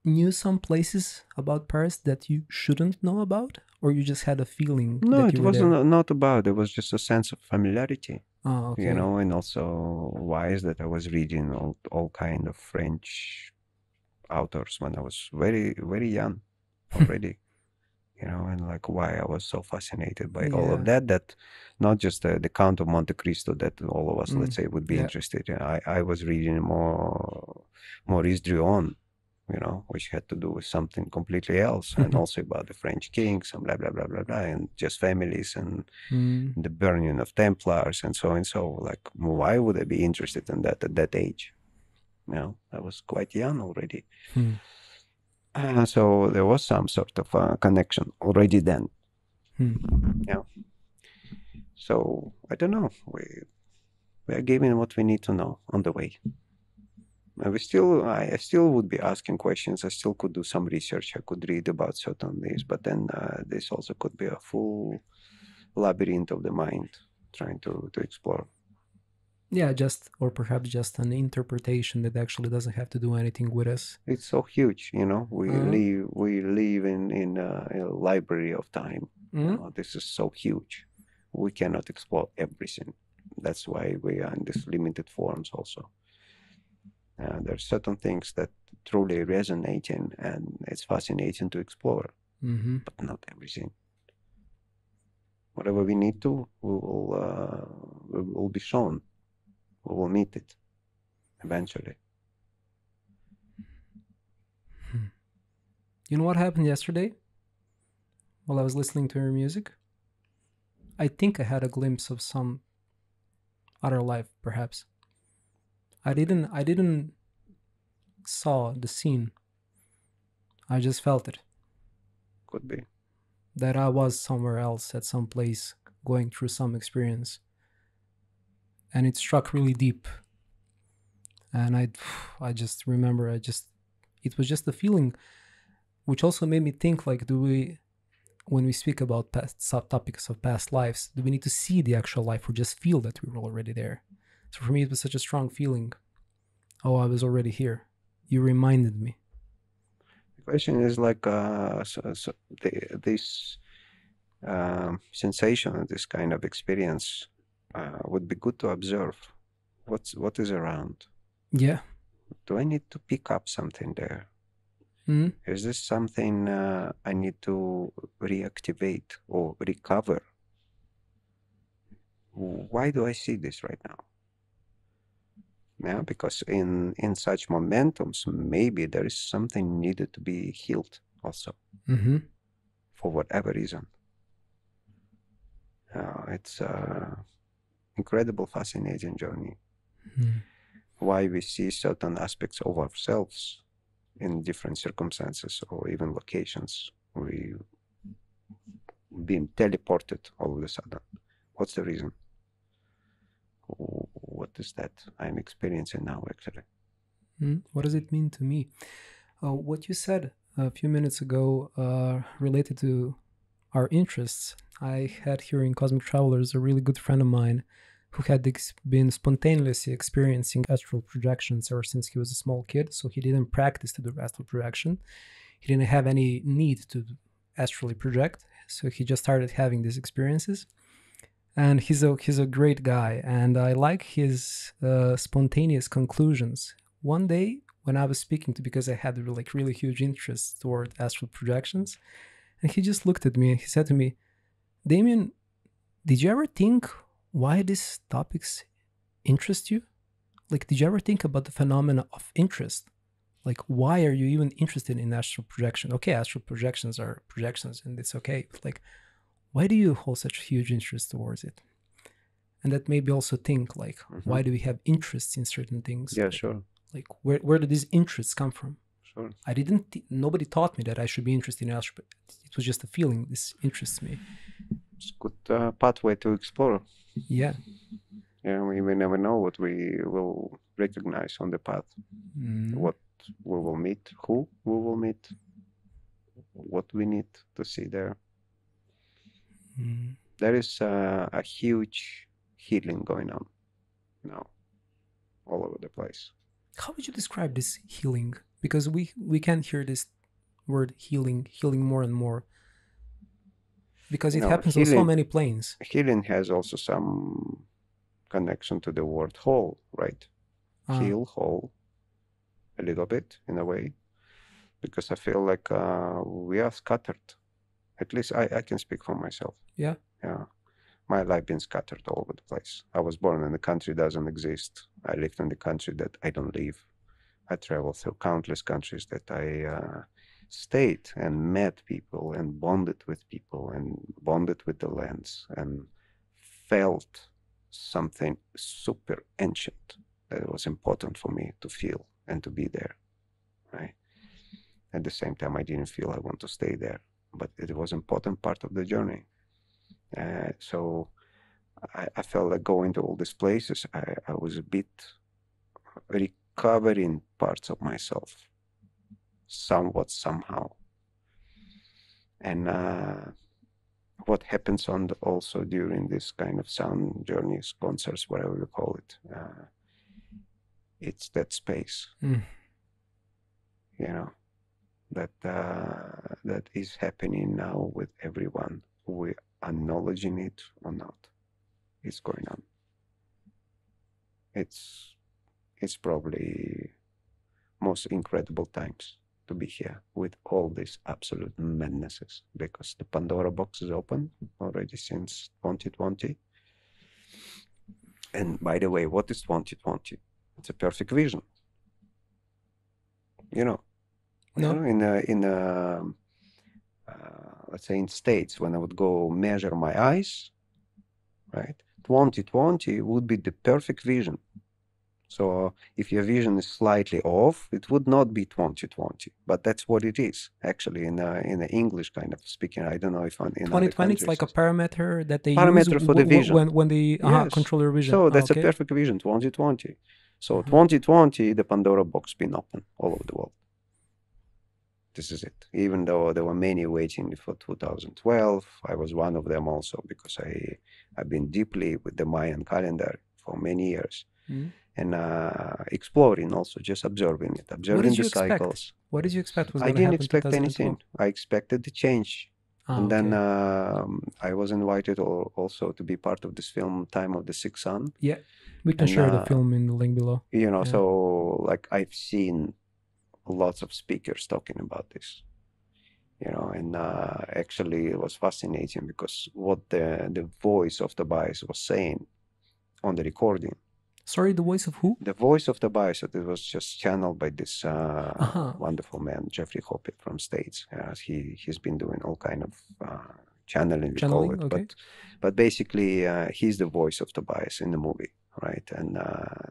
[SPEAKER 1] knew some places about Paris that you shouldn't know about, or you just had a feeling?
[SPEAKER 2] No,
[SPEAKER 1] that
[SPEAKER 2] it wasn't not about. It was just a sense of familiarity.
[SPEAKER 1] Oh, okay.
[SPEAKER 2] And also wise that I was reading all kind of French authors when I was very, very young already. And like why I was so fascinated by all of
[SPEAKER 1] Yeah.
[SPEAKER 2] that not just the Count of Monte Cristo that all of us, let's
[SPEAKER 1] Mm.
[SPEAKER 2] say, would be
[SPEAKER 1] Yeah.
[SPEAKER 2] interested in. I was reading more Maurice Druon, which had to do with something completely else, and also about the French kings and blah, blah, blah, blah, blah, and just families and
[SPEAKER 1] Mm.
[SPEAKER 2] the burning of Templars and so and so. Like, why would I be interested in that at that age? I was quite young already.
[SPEAKER 1] Mm.
[SPEAKER 2] So there was some sort of connection already then.
[SPEAKER 1] Mm.
[SPEAKER 2] Yeah. So I don't know. We are given what we need to know on the way. I still would be asking questions. I still could do some research. I could read about certain things, but then this also could be a full labyrinth of the mind trying to explore.
[SPEAKER 1] Yeah, or perhaps just an interpretation that actually doesn't have to do anything with us.
[SPEAKER 2] It's so huge, We
[SPEAKER 1] Uh,
[SPEAKER 2] live in a library of time.
[SPEAKER 1] mm.
[SPEAKER 2] This is so huge. We cannot explore everything. That's why we are in these limited forms also. There are certain things that truly resonate and it's fascinating to explore,
[SPEAKER 1] Mm-hmm.
[SPEAKER 2] but not everything. Whatever we need to, we will be shown. We will meet it eventually.
[SPEAKER 1] You know what happened yesterday while I was listening to your music? I think I had a glimpse of some other life, perhaps. I didn't saw the scene. I just felt it.
[SPEAKER 2] Could be.
[SPEAKER 1] That I was somewhere else at some place going through some experience. And it struck really deep. And I just remember it was just a feeling which also made me think, like, when we speak about past subtopics of past lives, do we need to see the actual life or just feel that we were already there? So for me, it was such a strong feeling. Oh, I was already here. You reminded me.
[SPEAKER 2] The question is like this sensation, this kind of experience would be good to observe. What is around?
[SPEAKER 1] Yeah.
[SPEAKER 2] Do I need to pick up something there?
[SPEAKER 1] Mm-hmm.
[SPEAKER 2] Is this something I need to reactivate or recover? Why do I see this right now? Yeah, because in such momentums, maybe there is something needed to be healed also,
[SPEAKER 1] Mm-hmm.
[SPEAKER 2] for whatever reason. It's incredible, fascinating journey.
[SPEAKER 1] Mm-hmm.
[SPEAKER 2] Why we see certain aspects of ourselves in different circumstances or even locations. We being teleported all of a sudden. What's the reason? What is that I'm experiencing now, actually?
[SPEAKER 1] What does it mean to me? What you said a few minutes ago related to our interests. I had here in Cosmic Travelers a really good friend of mine who had been spontaneously experiencing astral projections ever since he was a small kid. So he didn't practice to do astral projection. He didn't have any need to astrally project. So he just started having these experiences. And he's a great guy, and I like his spontaneous conclusions. One day, when I was speaking to, because I had like really huge interest toward astral projections, and he just looked at me and he said to me, Damien, did you ever think why these topics interest you? Like, did you ever think about the phenomena of interest? Like, why are you even interested in astral projection? Okay, astral projections are projections and it's okay. But like, why do you hold such huge interest towards it? And that made me also think, like, why do we have interests in certain things?
[SPEAKER 2] Yeah,
[SPEAKER 1] like,
[SPEAKER 2] sure.
[SPEAKER 1] Like, where do these interests come from?
[SPEAKER 2] Sure.
[SPEAKER 1] Nobody taught me that I should be interested in astral. It was just a feeling. This interests me.
[SPEAKER 2] It's a good pathway to explore.
[SPEAKER 1] Yeah.
[SPEAKER 2] Yeah, we may never know what we will recognize on the path. What we will meet, who we will meet, what we need to see there. There is a huge healing going on now, all over the place.
[SPEAKER 1] How would you describe this healing? Because we can't hear this word healing more and more. Because it happens on so many planes.
[SPEAKER 2] Healing has also some connection to the word whole, right? Heal, whole, a little bit in a way. because I feel like we are scattered. At least I can speak for myself.
[SPEAKER 1] Yeah.
[SPEAKER 2] Yeah. My life been scattered all over the place. I was born in a country that doesn't exist. I lived in the country that I don't live. I traveled through countless countries that I stayed and met people and bonded with people and bonded with the lands and felt something super ancient that was important for me to feel and to be there, right? At the same time, I didn't feel I want to stay there, but it was important part of the journey. So I felt like going to all these places, I was a bit recovering parts of myself, somewhat, somehow. And what happens also during this kind of sound journeys, concerts, whatever you call it, it's that space,
[SPEAKER 1] Mm.
[SPEAKER 2] you know, that is happening now with everyone. We acknowledging it or not, it's going on. It's probably most incredible times to be here with all these absolute madnesses, because the Pandora box is open already since 2020. And by the way, what is 2020? It's a perfect vision.
[SPEAKER 1] No.
[SPEAKER 2] Let's say in States, when I would go measure my eyes, right? 2020 would be the perfect vision. So if your vision is slightly off, it would not be 2020, but that's what it is actually in the English kind of speaking. I don't know if in other
[SPEAKER 1] 2020 it's like a
[SPEAKER 2] countries.
[SPEAKER 1] parameter that they
[SPEAKER 2] Parameter
[SPEAKER 1] use
[SPEAKER 2] for the vision.
[SPEAKER 1] when they
[SPEAKER 2] Yes.
[SPEAKER 1] control your vision.
[SPEAKER 2] So that's
[SPEAKER 1] okay.
[SPEAKER 2] a perfect vision, 2020. So
[SPEAKER 1] Mhm.
[SPEAKER 2] 2020, the Pandora box been open all over the world. This is it. Even though there were many waiting for 2012, I was one of them also, because I've been deeply with the Mayan calendar for many years.
[SPEAKER 1] Mhm.
[SPEAKER 2] And exploring also, just observing it, observing
[SPEAKER 1] did
[SPEAKER 2] the
[SPEAKER 1] you expect?
[SPEAKER 2] cycles.
[SPEAKER 1] What did you expect was
[SPEAKER 2] I
[SPEAKER 1] going to
[SPEAKER 2] didn't
[SPEAKER 1] happen in
[SPEAKER 2] expect
[SPEAKER 1] 2012?
[SPEAKER 2] anything. I expected the change. And then I was invited also to be part of this film, Time of the Sixth Sun.
[SPEAKER 1] Yeah, we can
[SPEAKER 2] And,
[SPEAKER 1] share the film in the link below.
[SPEAKER 2] You know,
[SPEAKER 1] Yeah.
[SPEAKER 2] so like I've seen lots of speakers talking about this, you know, and actually it was fascinating because what the voice of Tobias was saying on the recording.
[SPEAKER 1] Sorry, the voice of who?
[SPEAKER 2] The voice of Tobias, it was just channeled by this
[SPEAKER 1] Uh-huh.
[SPEAKER 2] wonderful man, Jeffrey Hoppett from States. He's been doing all kind of channeling, we call it.
[SPEAKER 1] Okay.
[SPEAKER 2] But basically, he's the voice of Tobias in the movie, right? And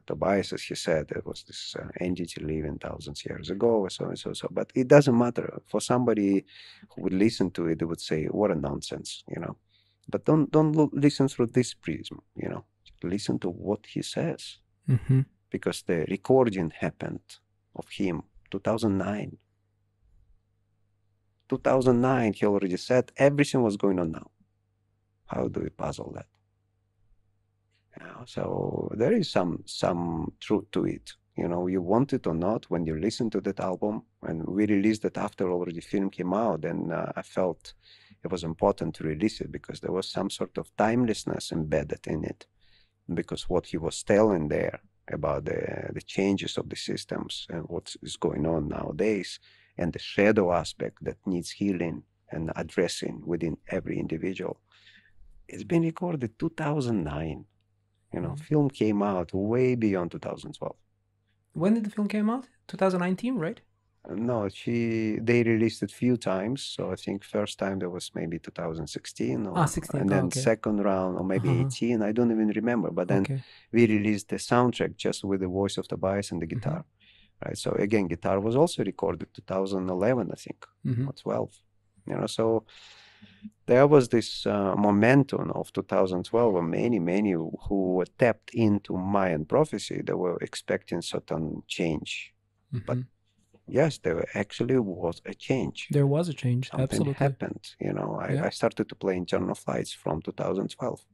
[SPEAKER 2] Tobias, as he said, there was this entity living thousands of years ago, so. But it doesn't matter. For somebody who would listen to it, they would say, "What a nonsense," you know. But don't listen through this prism, you know. Listen to what he says.
[SPEAKER 1] Mm-hmm.
[SPEAKER 2] Because the recording happened of him 2009. 2009, he already said everything was going on now. How do we puzzle that? So there is some truth to it. You know, you want it or not, when you listen to that album, and we released it after already film came out, and I felt it was important to release it because there was some sort of timelessness embedded in it. Because what he was telling there about the changes of the systems and what is going on nowadays, and the shadow aspect that needs healing and addressing within every individual. It's been recorded 2009. You know, film came out way beyond 2012.
[SPEAKER 1] When did the film came out? 2019, right?
[SPEAKER 2] No, they released it few times. So I think first time there was maybe 2016, or
[SPEAKER 1] 16.
[SPEAKER 2] and then
[SPEAKER 1] Okay.
[SPEAKER 2] second round, or maybe 18. I don't even remember. But then we released the soundtrack just with the voice of Tobias and the guitar, right? So again, guitar was also recorded 2011, I think, or 12. You know, so there was this momentum of 2012, and many who were tapped into Mayan prophecy, they were expecting certain change, but yes, there actually was a change.
[SPEAKER 1] There was a change.
[SPEAKER 2] Something
[SPEAKER 1] absolutely
[SPEAKER 2] happened. You know, I started to play Internal Flights from 2012.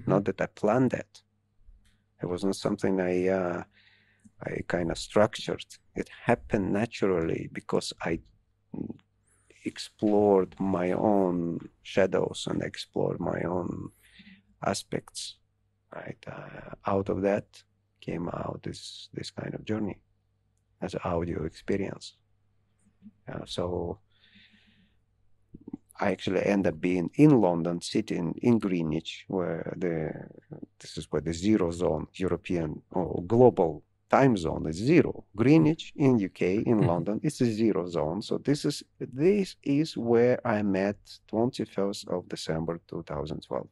[SPEAKER 2] Not that I planned that. It wasn't something I kind of structured. It happened naturally because I explored my own shadows and explored my own aspects. Right, out of that came out this kind of journey as an audio experience. So I actually end up being in London, sitting in Greenwich, where this is where the zero zone, European or global time zone is zero. Greenwich in UK, in London, it's a zero zone. So this is where I met 21st of December 2012.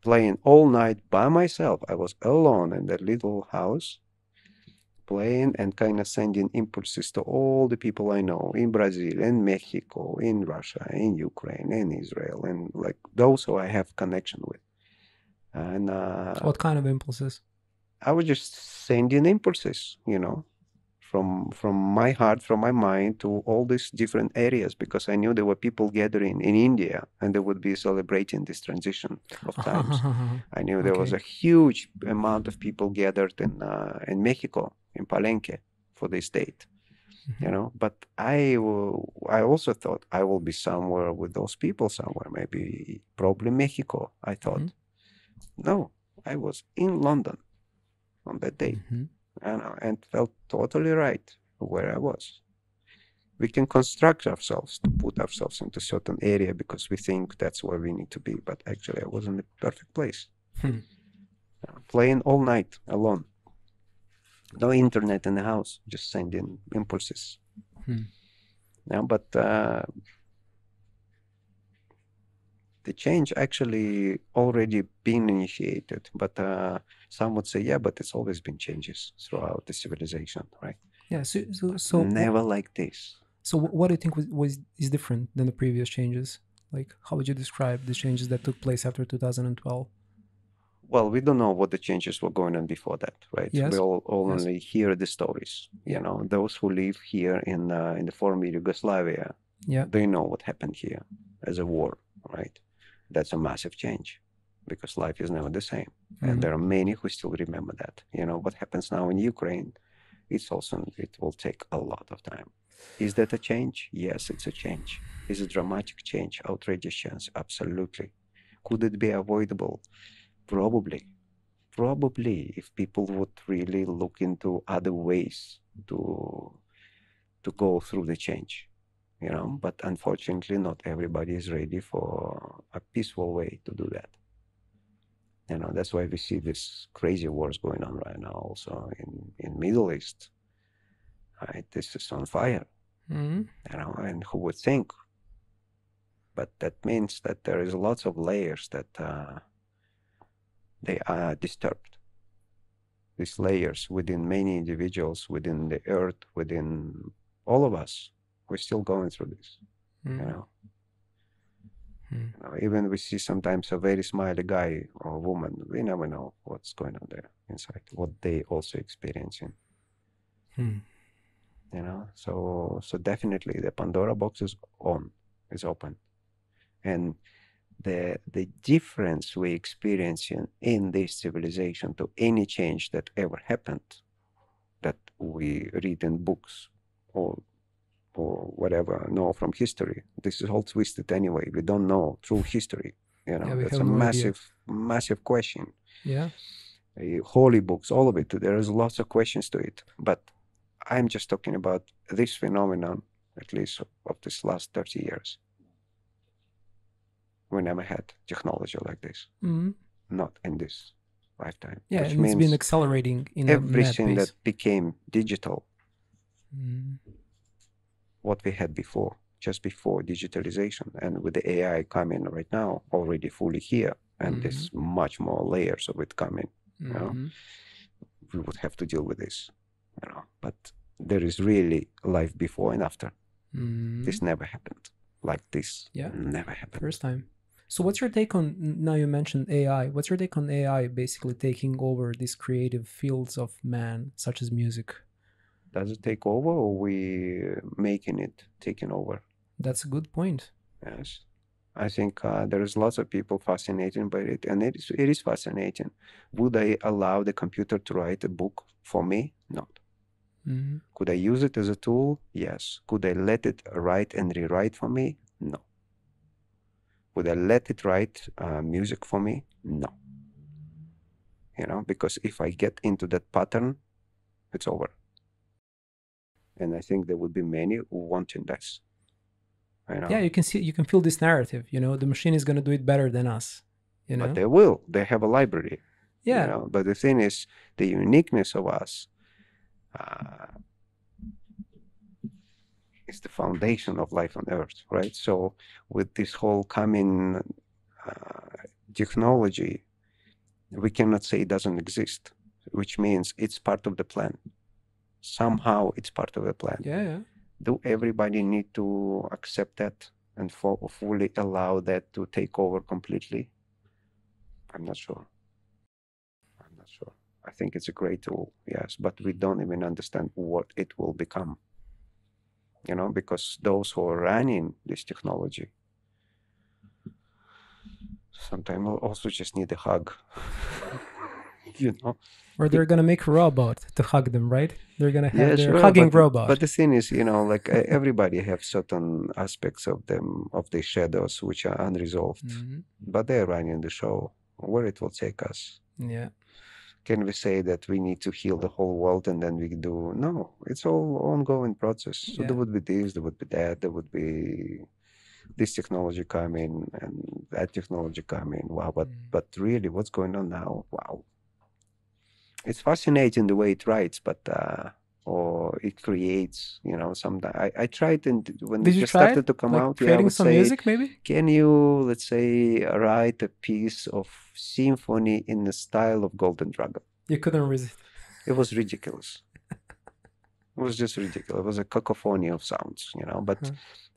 [SPEAKER 2] Playing all night by myself. I was alone in that little house, playing and kind of sending impulses to all the people I know in Brazil, in Mexico, in Russia, in Ukraine, in Israel, and like those who I have connection with. And
[SPEAKER 1] What kind of impulses?
[SPEAKER 2] I was just sending impulses, from my heart, from my mind to all these different areas, because I knew there were people gathering in India and they would be celebrating this transition of times. I knew there was
[SPEAKER 1] Okay.
[SPEAKER 2] a huge amount of people gathered in Mexico, in Palenque, for this date. But I also thought I will be somewhere with those people somewhere, maybe probably Mexico. I thought, no, I was in London on that day, and felt totally right where I was. We can construct ourselves to put ourselves into certain area because we think that's where we need to be, but actually I was in the perfect place. Playing all night alone. No internet in the house, just sending impulses. But the change actually already been initiated, but some would say, yeah, but it's always been changes throughout the civilization, right?
[SPEAKER 1] Yeah. So
[SPEAKER 2] Never like this.
[SPEAKER 1] So what do you think is different than the previous changes? Like, how would you describe the changes that took place after 2012?
[SPEAKER 2] Well, we don't know what the changes were going on before that, right?
[SPEAKER 1] Yes.
[SPEAKER 2] We all
[SPEAKER 1] Yes.
[SPEAKER 2] only hear the stories. Those who live here in the former Yugoslavia,
[SPEAKER 1] Yeah.
[SPEAKER 2] they know what happened here as a war, right? That's a massive change because life is never the same, and there are many who still remember that. What happens now in Ukraine, it will take a lot of time. Is that a change? Yes, it's a change. Is it a dramatic change, outrageous change? Absolutely. Could it be avoidable? Probably. Probably, if people would really look into other ways to go through the change, but unfortunately not everybody is ready for a peaceful way to do that. That's why we see these crazy wars going on right now also in Middle East. Right? This is on fire. And who would think? But that means that there is lots of layers that they are disturbed. These layers within many individuals, within the earth, within all of us, we're still going through this. Even we see sometimes a very smiley guy or woman, we never know what's going on there inside, what they also experiencing. So definitely the Pandora box is open, and the difference we experience in this civilization to any change that ever happened, that we read in books or whatever, know from history. This is all twisted anyway. We don't know through history. That's a massive question.
[SPEAKER 1] Yeah.
[SPEAKER 2] Holy books, all of it. There is lots of questions to it. But I'm just talking about this phenomenon, at least of this last 30 years. We never had technology like this. Not in this lifetime.
[SPEAKER 1] Yeah, and it's been accelerating in
[SPEAKER 2] everything that became digital. What we had before, just before digitalization, and with the AI coming right now, already fully here, and there's much more layers of it coming. We would have to deal with this. But there is really life before and after. This never happened like this.
[SPEAKER 1] Yeah,
[SPEAKER 2] never happened.
[SPEAKER 1] First time. So what's your take on, now you mentioned AI, what's your take on AI basically taking over these creative fields of man, such as music?
[SPEAKER 2] Does it take over, or we making it taking over?
[SPEAKER 1] That's a good point.
[SPEAKER 2] Yes. I think there is lots of people fascinated by it, and it is fascinating. Would I allow the computer to write a book for me? No. Could I use it as a tool? Yes. Could I let it write and rewrite for me? No. Would I let it write music for me? No. Because if I get into that pattern, it's over. And I think there would be many who wanting this. You
[SPEAKER 1] Yeah,
[SPEAKER 2] know,
[SPEAKER 1] you can see, you can feel this narrative. The machine is going to do it better than us.
[SPEAKER 2] but they will. They have a library.
[SPEAKER 1] Yeah.
[SPEAKER 2] But the thing is, the uniqueness of us uh, is the foundation of life on Earth, right? So with this whole coming technology, we cannot say it doesn't exist, which means it's part of the plan. Somehow it's part of the plan.
[SPEAKER 1] Yeah.
[SPEAKER 2] Do everybody need to accept that and fully allow that to take over completely? I'm not sure. I'm not sure. I think it's a great tool, yes, but we don't even understand what it will become. Because those who are running this technology sometimes also just need a hug.
[SPEAKER 1] Or they're gonna make a robot to hug them, right? They're gonna have
[SPEAKER 2] Yeah,
[SPEAKER 1] their
[SPEAKER 2] sure,
[SPEAKER 1] hugging
[SPEAKER 2] but
[SPEAKER 1] robot.
[SPEAKER 2] the thing is, like everybody have certain aspects of them, of the shadows, which are unresolved, but they're running the show. Where it will take us?
[SPEAKER 1] Yeah.
[SPEAKER 2] Can we say that we need to heal the whole world and then we do? No, it's all ongoing process. So there would be this, there would be that, there would be this technology coming and that technology coming. Wow, but really, what's going on now? Wow, it's fascinating the way it writes, but or it creates. Sometimes I tried, and when
[SPEAKER 1] Did
[SPEAKER 2] it
[SPEAKER 1] you
[SPEAKER 2] just
[SPEAKER 1] try
[SPEAKER 2] started
[SPEAKER 1] it?
[SPEAKER 2] to come
[SPEAKER 1] Like
[SPEAKER 2] out, I
[SPEAKER 1] creating
[SPEAKER 2] would
[SPEAKER 1] some
[SPEAKER 2] say,
[SPEAKER 1] music, maybe?
[SPEAKER 2] can you, let's say, write a piece of symphony in the style of Golden Dragon?
[SPEAKER 1] You couldn't resist.
[SPEAKER 2] It was ridiculous. It was just ridiculous. It was a cacophony of sounds, but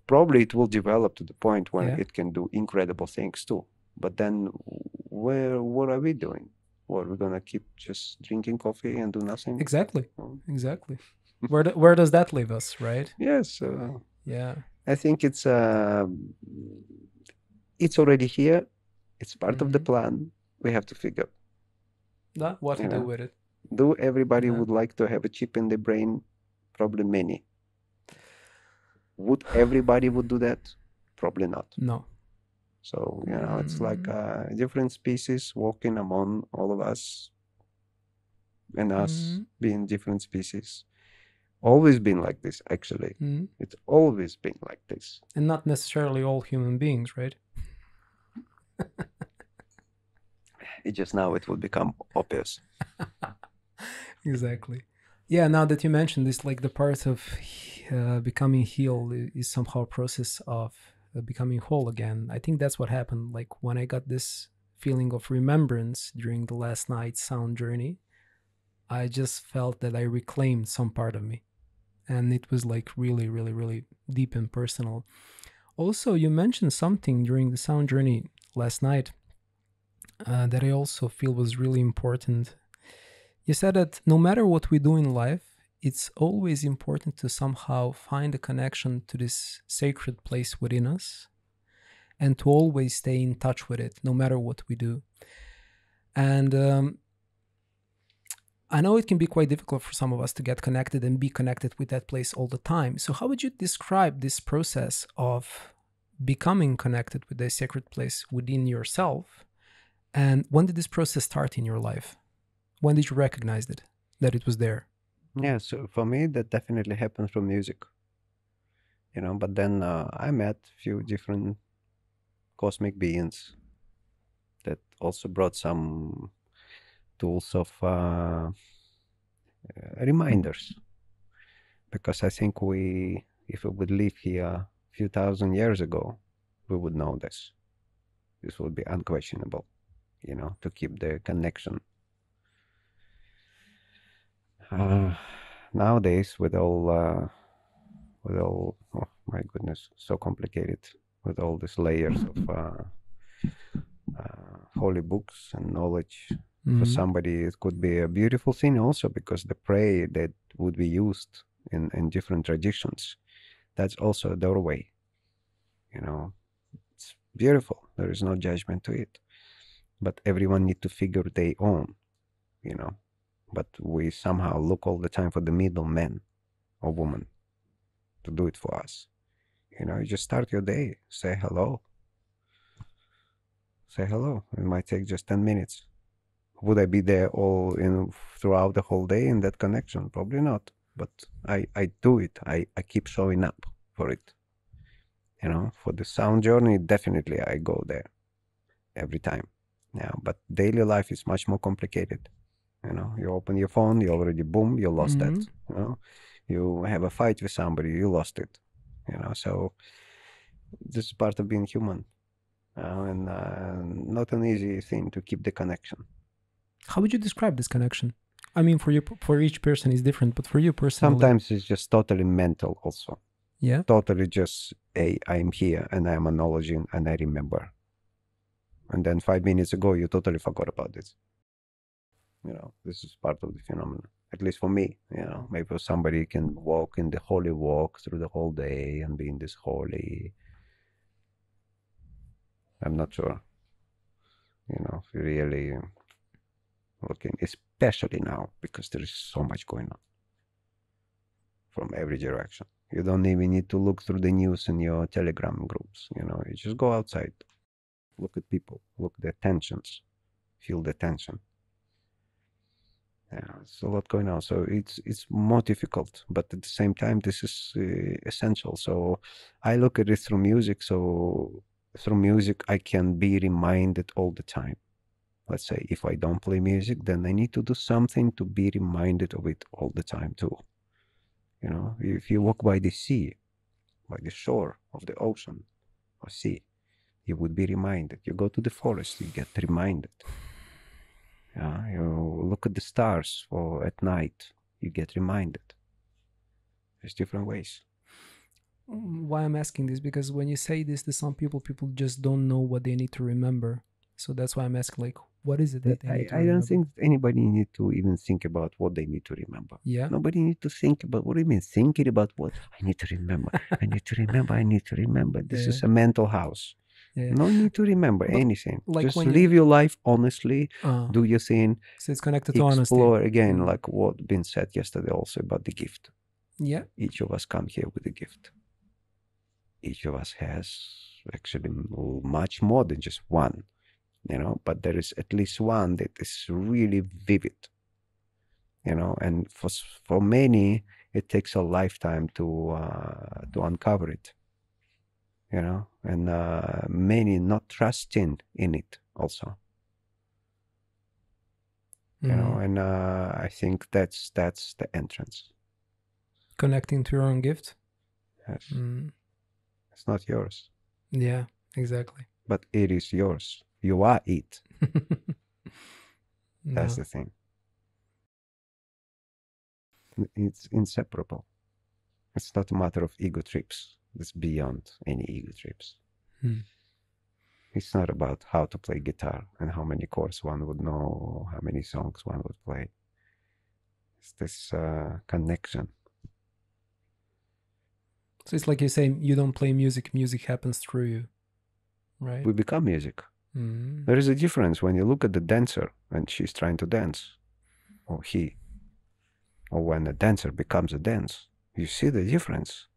[SPEAKER 2] probably it will develop to the point when it can do incredible things too. But then what are we doing? What, we're gonna keep just drinking coffee and do nothing?
[SPEAKER 1] Exactly. Exactly. Where does that leave us, right?
[SPEAKER 2] Yes.
[SPEAKER 1] Yeah.
[SPEAKER 2] I think it's already here. It's part of the plan. We have to figure
[SPEAKER 1] What to do with it.
[SPEAKER 2] Do everybody would like to have a chip in the brain? Probably many. Would everybody would do that? Probably not.
[SPEAKER 1] No.
[SPEAKER 2] So, it's like different species walking among all of us and us being different species. Always been like this, actually. It's always been like this.
[SPEAKER 1] And not necessarily all human beings, right?
[SPEAKER 2] It just now it will become obvious.
[SPEAKER 1] Exactly. Yeah, now that you mentioned this, like the part of becoming healed is somehow a process of becoming whole again. I think that's what happened. Like when I got this feeling of remembrance during the last night's sound journey, I just felt that I reclaimed some part of me. And it was like really, really, really deep and personal. Also, you mentioned something during the sound journey last night that I also feel was really important. You said that no matter what we do in life, it's always important to somehow find a connection to this sacred place within us and to always stay in touch with it, no matter what we do. And I know it can be quite difficult for some of us to get connected and be connected with that place all the time. So how would you describe this process of becoming connected with the sacred place within yourself? And when did this process start in your life? When did you recognize it, that it was there?
[SPEAKER 2] Yeah, so for me, that definitely happened from music. But then I met a few different cosmic beings that also brought some tools of reminders. Because I think if we would live here a few thousand years ago, we would know this. This would be unquestionable, to keep the connection. Nowadays, with all, oh my goodness, so complicated, with all these layers of holy books and knowledge. For somebody, it could be a beautiful thing also, because the prayer that would be used in different traditions, that's also a doorway. It's beautiful. There is no judgment to it. But everyone need to figure their own, But we somehow look all the time for the middleman or woman to do it for us. You just start your day, say hello. Say hello. It might take just 10 minutes. Would I be there throughout the whole day in that connection? Probably not. but I do it. I keep showing up for it. You know, for the sound journey, definitely I go there every time. Yeah, but daily life is much more complicated. You know, you open your phone, you already boom, you lost that. You know, you have a fight with somebody, you lost it. You know, so this is part of being human, and not an easy thing to keep the connection.
[SPEAKER 1] How would you describe this connection? I mean, for each person is different, but for you personally,
[SPEAKER 2] Sometimes it's just totally mental also.
[SPEAKER 1] yeah.
[SPEAKER 2] Totally just, hey, I'm here and I'm acknowledging and I remember. And then 5 minutes ago, you totally forgot about it. You know, this is part of the phenomenon, at least for me. You know, maybe somebody can walk in the holy walk through the whole day and be in this holy. I'm not sure. You know, if you really looking, especially now, because there is so much going on from every direction. You don't even need to look through the news in your Telegram groups. You know, you just go outside, look at people, look at the tensions, feel the tension. Yeah, it's a lot going on. So it's more difficult, but at the same time, this is essential. So I look at it through music. So through music, I can be reminded all the time. Let's say if I don't play music, then I need to do something to be reminded of it all the time too. You know, if you walk by the sea, by the shore of the ocean or sea, you would be reminded. You go to the forest, you get reminded. You look at the stars or at night, you get reminded. There's different ways.
[SPEAKER 1] Why I'm asking this, because when you say this to some people just don't know what they need to remember. So that's why I'm asking, like, what is it that they need to remember?
[SPEAKER 2] I don't think anybody need to even think about what they need to remember.
[SPEAKER 1] Yeah.
[SPEAKER 2] Nobody need to think about, what do you mean thinking about what? I need to remember. I need to remember. I need to remember. This is a mental house.
[SPEAKER 1] Yeah.
[SPEAKER 2] No need to remember
[SPEAKER 1] But,
[SPEAKER 2] anything.
[SPEAKER 1] like,
[SPEAKER 2] just
[SPEAKER 1] when
[SPEAKER 2] live your life honestly. Do your thing.
[SPEAKER 1] So it's connected to honesty.
[SPEAKER 2] Explore again, like what been said yesterday also about the gift.
[SPEAKER 1] Yeah.
[SPEAKER 2] Each of us come here with a gift. Each of us has actually much more than just one, you know, but there is at least one that is really vivid, you know, and for many, it takes a lifetime to uncover it, you know, and many not trusting in it also. You know, and I think that's the entrance.
[SPEAKER 1] Connecting to your own gift.
[SPEAKER 2] Yes. It's not yours.
[SPEAKER 1] Yeah, exactly.
[SPEAKER 2] But it is yours. You are it. That's the thing. It's inseparable. It's not a matter of ego trips. It's beyond any ego trips. It's not about how to play guitar and how many chords one would know, how many songs one would play. It's this connection.
[SPEAKER 1] So it's like you're saying, you don't play music, music happens through you, right?
[SPEAKER 2] We become music. There is a difference when you look at the dancer and she's trying to dance, or he, or when a dancer becomes a dance. You see the difference.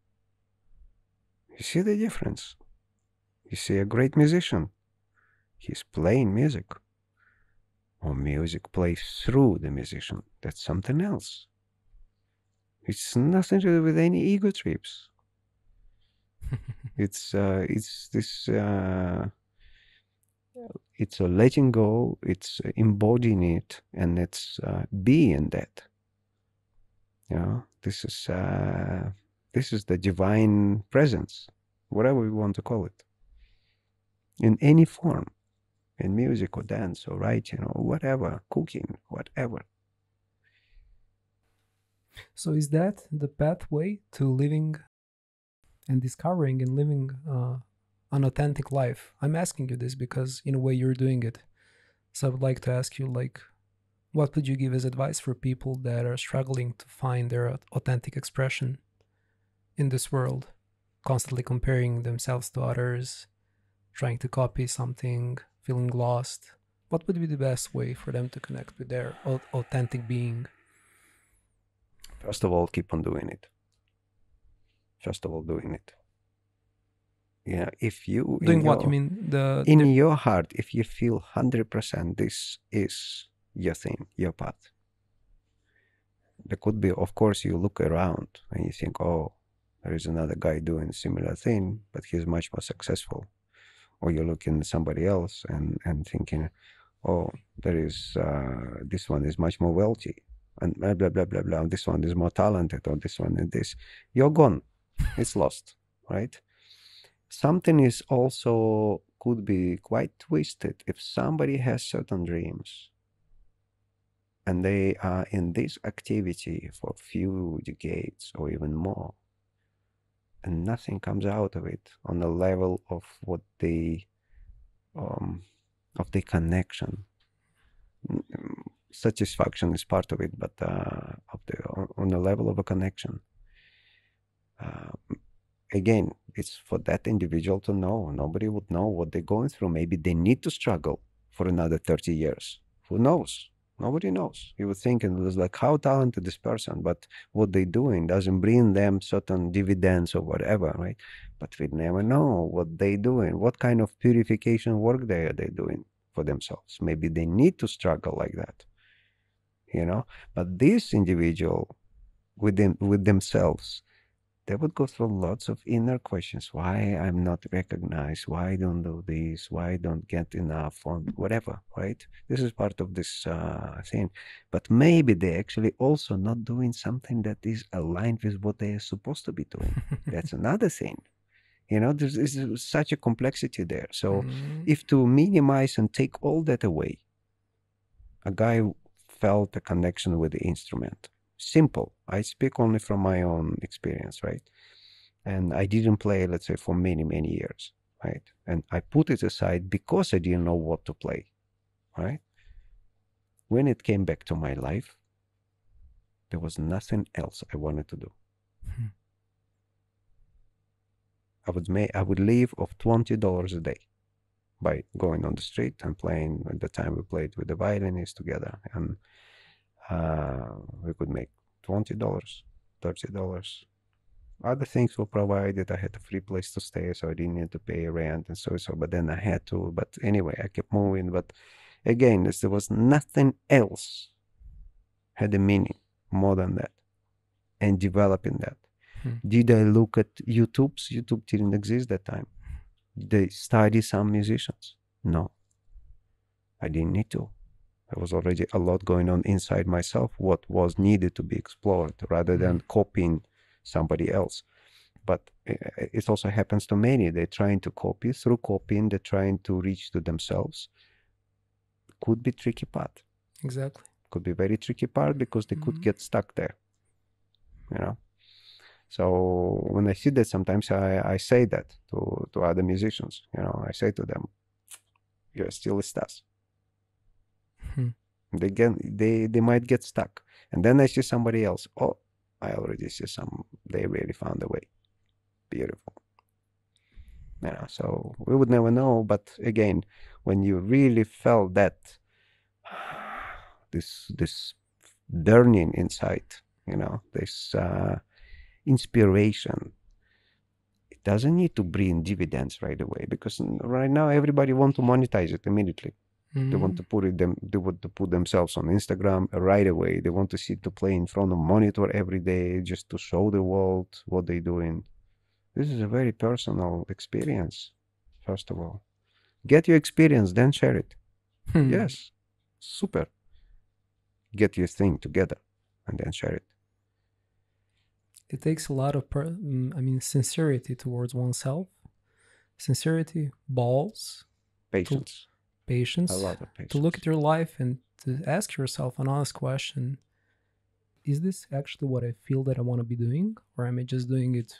[SPEAKER 2] You see the difference. You see a great musician. He's playing music. Or music plays through the musician. That's something else. It's nothing to do with any ego trips. It's this. It's a letting go. It's embodying it, and it's being that. You know, this is the divine presence, whatever we want to call it, in any form, in music or dance or writing or whatever, cooking, whatever.
[SPEAKER 1] So is that the pathway to living and discovering and living an authentic life? I'm asking you this because in a way you're doing it. So I would like to ask you, like, what would you give as advice for people that are struggling to find their authentic expression in this world, constantly comparing themselves to others, trying to copy something, feeling lost? What would be the best way for them to connect with their authentic being?
[SPEAKER 2] First of all, keep on doing it. First of all, doing it. Yeah, if you
[SPEAKER 1] doing what you mean
[SPEAKER 2] in your heart, if you feel 100% this is your thing, your path, There could be, of course, you look around and you think, oh, there is another guy doing a similar thing, but he's much more successful. Or you're looking at somebody else and thinking, oh, there is, this one is much more wealthy, and blah, blah, blah, blah, blah. This one is more talented, or this one is this. You're gone. It's lost, right? Something is also could be quite twisted if somebody has certain dreams and they are in this activity for a few decades or even more, and nothing comes out of it on the level of what they of the connection. Satisfaction is part of it, but on the level of a connection. Again, it's for that individual to know. Nobody would know what they're going through. Maybe they need to struggle for another 30 years. Who knows? Nobody knows. You would think it was like, how talented this person, but what they're doing doesn't bring them certain dividends or whatever, right? But we never know what they're doing, what kind of purification work they doing for themselves. Maybe they need to struggle like that, you know? But this individual with themselves, they would go through lots of inner questions. Why I'm not recognized? Why I don't do this? Why I don't get enough? Or whatever, right? This is part of this thing. But maybe they're actually also not doing something that is aligned with what they are supposed to be doing. That's another thing. You know, there's such a complexity there. So if to minimize and take all that away, a guy felt a connection with the instrument. Simple. I speak only from my own experience, right? And I didn't play, let's say, for many, many years, right? And I put it aside because I didn't know what to play, right? When it came back to my life, there was nothing else I wanted to do. I would live off $20 a day by going on the street and playing. At the time we played with the violinist together, and we could make $20, $30. Other things were provided. I had a free place to stay, so I didn't need to pay rent and so. But then I had to. But anyway, I kept moving. But again, there was nothing else had a meaning more than that, and developing that. Did I look at YouTube? YouTube didn't exist that time. Did I study some musicians? No, I didn't need to. There was already a lot going on inside myself, what was needed to be explored rather than copying somebody else. But it also happens to many. They're trying to copy. Through copying, they're trying to reach to themselves. Could be tricky part.
[SPEAKER 1] Exactly.
[SPEAKER 2] Could be very tricky part because they could get stuck there, you know. So when I see that, sometimes I say that to other musicians, you know, I say to them, you're still a Stas. They might get stuck. And then I see somebody else. Oh, I already see they really found a way. Beautiful. You know, so we would never know. But again, when you really felt that, this burning inside, you know, this inspiration, it doesn't need to bring dividends right away, because right now everybody want to monetize it immediately. They want to they want to put themselves on Instagram right away. They want to sit to play in front of monitor every day just to show the world what they're doing. This is a very personal experience. First of all, get your experience, then share it. Yes, super. Get your thing together and then share it.
[SPEAKER 1] It takes a lot of sincerity towards oneself. Sincerity, balls,
[SPEAKER 2] patience,
[SPEAKER 1] a lot of patience, to look at your life and to ask yourself an honest question: is this actually what I feel that I want to be doing, or am I just doing it?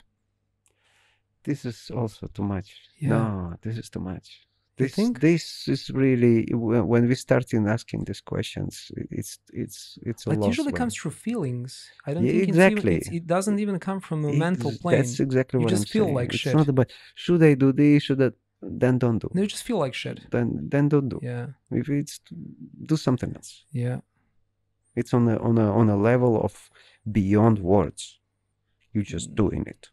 [SPEAKER 2] This is also too much.
[SPEAKER 1] Yeah.
[SPEAKER 2] No, this is too much. This is really, when we start in asking these questions, it's a
[SPEAKER 1] lot. It usually comes through feelings. I don't think exactly. It doesn't even come from a mental plane.
[SPEAKER 2] That's exactly what I'm saying.
[SPEAKER 1] You just feel like shit.
[SPEAKER 2] It's not about should I do this, should I, then don't do.
[SPEAKER 1] No, you just feel like shit.
[SPEAKER 2] Then don't do.
[SPEAKER 1] Yeah.
[SPEAKER 2] If it's do something else.
[SPEAKER 1] Yeah.
[SPEAKER 2] It's on a level of beyond words. You're just doing it.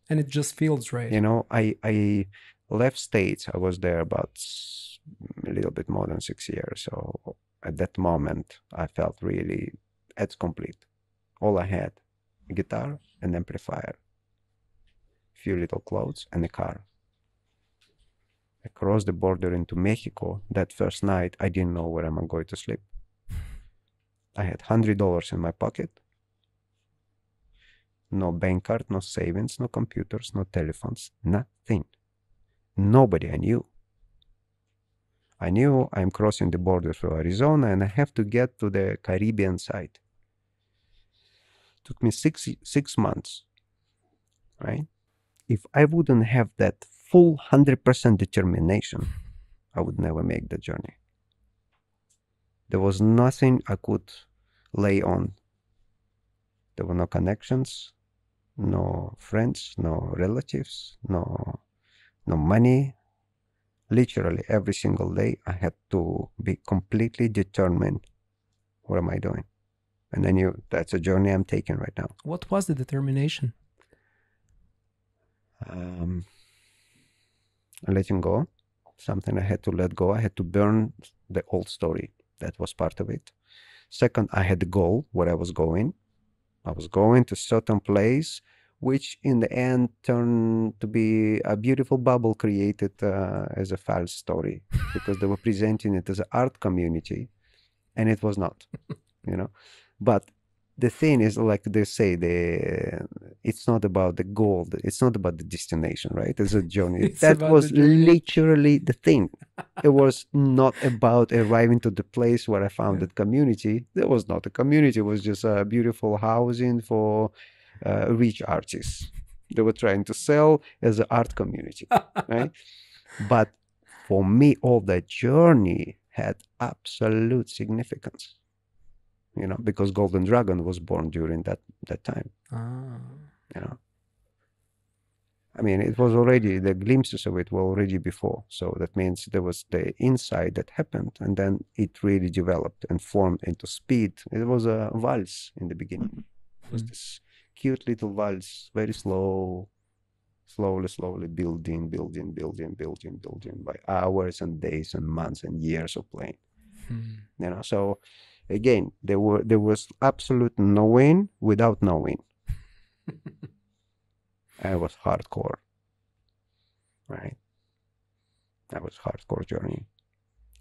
[SPEAKER 1] And it just feels right.
[SPEAKER 2] You know, I left States. I was there about a little bit more than 6 years. So at that moment, I felt really, it's complete. All I had, a guitar, an amplifier, few little clothes, and a car. I crossed the border into Mexico. That first night, I didn't know where I'm going to sleep. I had $100 in my pocket. No bank card, no savings, no computers, no telephones, nothing. Nobody I knew. I knew I'm crossing the border through Arizona and I have to get to the Caribbean side. Took me six months, right? If I wouldn't have that full 100% determination, I would never make the journey. There was nothing I could lay on. There were no connections, no friends, no relatives, no money. Literally every single day I had to be completely determined. What am I doing? And I knew that's a journey I'm taking right now.
[SPEAKER 1] What was the determination?
[SPEAKER 2] Letting go. Something I had to let go. I had to burn the old story. That was part of it. Second, I had the goal where I was going. I was going to a certain place, which in the end turned to be a beautiful bubble created as a false story, because they were presenting it as an art community, and it was not, you know. But the thing is, like they say, it's not about the goal, it's not about the destination, right? It's a journey. That was literally the thing. It was not about arriving to the place where I found that community. There was not a community. It was just a beautiful housing for rich artists. They were trying to sell as an art community, right? But for me, all that journey had absolute significance, you know, because Golden Dragon was born during that time. You know, I mean, it was already, the glimpses of it were already before. So that means there was the insight that happened, and then it really developed and formed into speed. It was a valse in the beginning. It was this cute little valse, very slowly building by hours and days and months and years of playing. You know, so again, there was absolute knowing without knowing. I was hardcore, right? That was hardcore journey.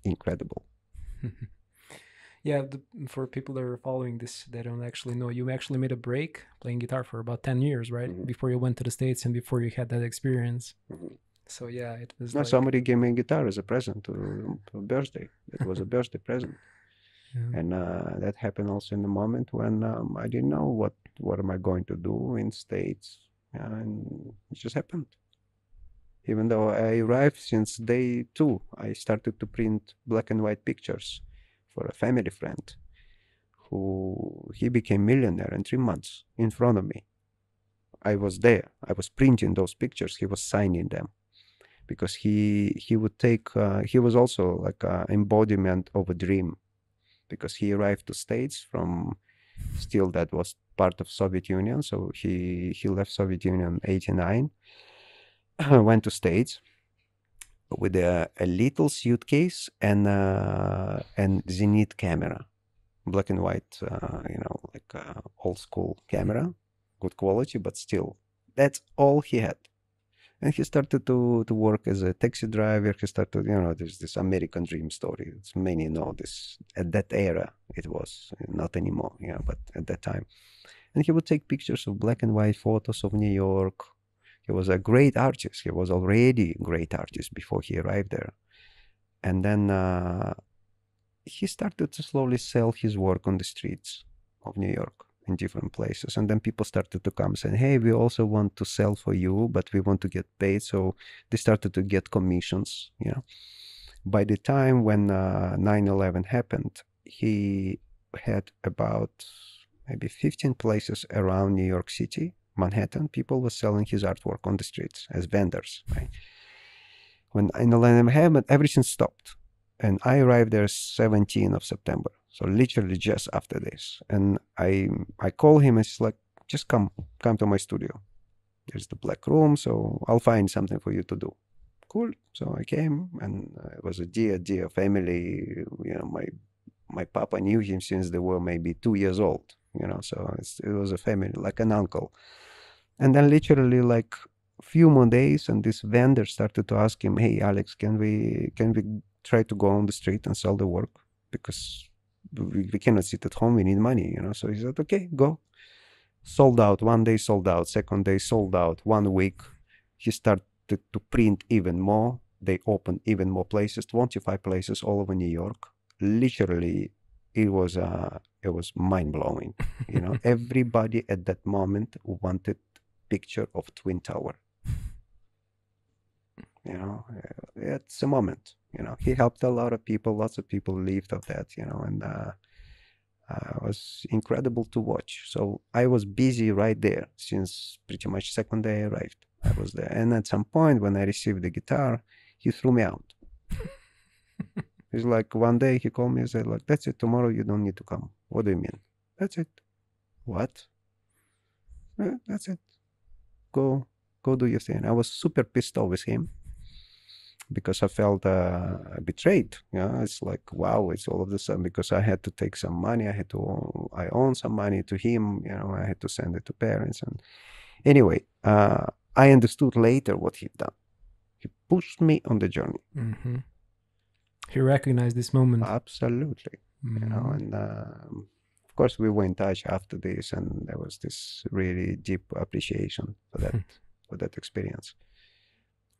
[SPEAKER 2] Incredible.
[SPEAKER 1] Yeah, for people that are following this, they don't actually know, you actually made a break playing guitar for about 10 years, right? Before you went to the States and before you had that experience. So yeah, it was
[SPEAKER 2] no, somebody gave me a guitar as a present to a birthday. It was a birthday present. And that happened also in the moment when I didn't know what am I going to do in States. And it just happened. Even though I arrived, since day 2, I started to print black and white pictures for a family friend who he became millionaire in 3 months in front of me. I was there. I was printing those pictures. He was signing them because he would take, he was also like an embodiment of a dream, because he arrived to States from, still that was part of Soviet Union. So he left Soviet Union in 1989, went to States with a little suitcase and Zenith camera, black and white, you know, like old school camera, good quality, but still, that's all he had. And he started to work as a taxi driver. He started, you know, there's this American dream story. It's many know this. At that era, it was not anymore, you know, but at that time. And he would take pictures of black and white photos of New York. He was a great artist. He was already a great artist before he arrived there. And then he started to slowly sell his work on the streets of New York in different places. And then people started to come saying, hey, we also want to sell for you, but we want to get paid. So they started to get commissions, you know. By the time when 9/11 happened, he had about maybe 15 places around New York City, Manhattan. People were selling his artwork on the streets as vendors, right? When 9/11 happened, everything stopped. And I arrived there 17th of September. So literally just after this. And I call him and he's like, just come to my studio. There's the black room, so I'll find something for you to do. Cool. So I came, and it was a dear family. You know, my papa knew him since they were maybe 2 years old. So it was a family, like an uncle. And then literally like few more days, and this vendor started to ask him, "Hey, Alex, can we try to go on the street and sell the work? Because we cannot sit at home. We need money, So he said, "Okay, go." Sold out. One day sold out. Second day sold out. 1 week, he started to print even more. They opened even more places, 25 places all over New York. Literally, it was mind blowing. Everybody at that moment wanted picture of Twin Tower. It's a moment. He helped a lot of people. Lots of people lived of that. And it was incredible to watch. So I was busy right there since pretty much second day I arrived. I was there, and at some point when I received the guitar, he threw me out. It's like one day he called me and said, like, "That's it. Tomorrow you don't need to come." "What do you mean?" "That's it." "What?" "That's it. Go do your thing." I was super pissed off with him because I felt betrayed. It's like, wow, it's all of a sudden because I had to take some money. I own some money to him. I had to send it to parents. And anyway, I understood later what he'd done. He pushed me on the journey.
[SPEAKER 1] Mm-hmm. He recognized this moment.
[SPEAKER 2] Absolutely.
[SPEAKER 1] Mm-hmm.
[SPEAKER 2] And of course we were in touch after this, and there was this really deep appreciation for that experience.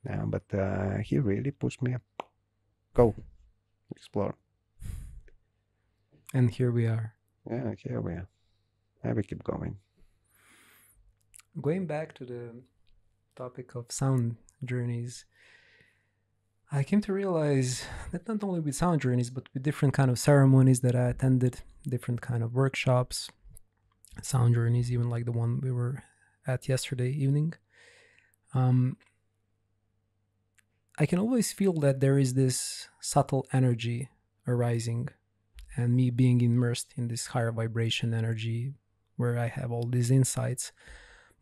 [SPEAKER 2] But he really pushed me up. Go, explore.
[SPEAKER 1] And here we are.
[SPEAKER 2] Yeah, here we are. And we keep going.
[SPEAKER 1] Going back to the topic of sound journeys, I came to realize that not only with sound journeys, but with different kind of ceremonies that I attended, different kind of workshops, sound journeys, even like the one we were at yesterday evening, I can always feel that there is this subtle energy arising, and me being immersed in this higher vibration energy where I have all these insights.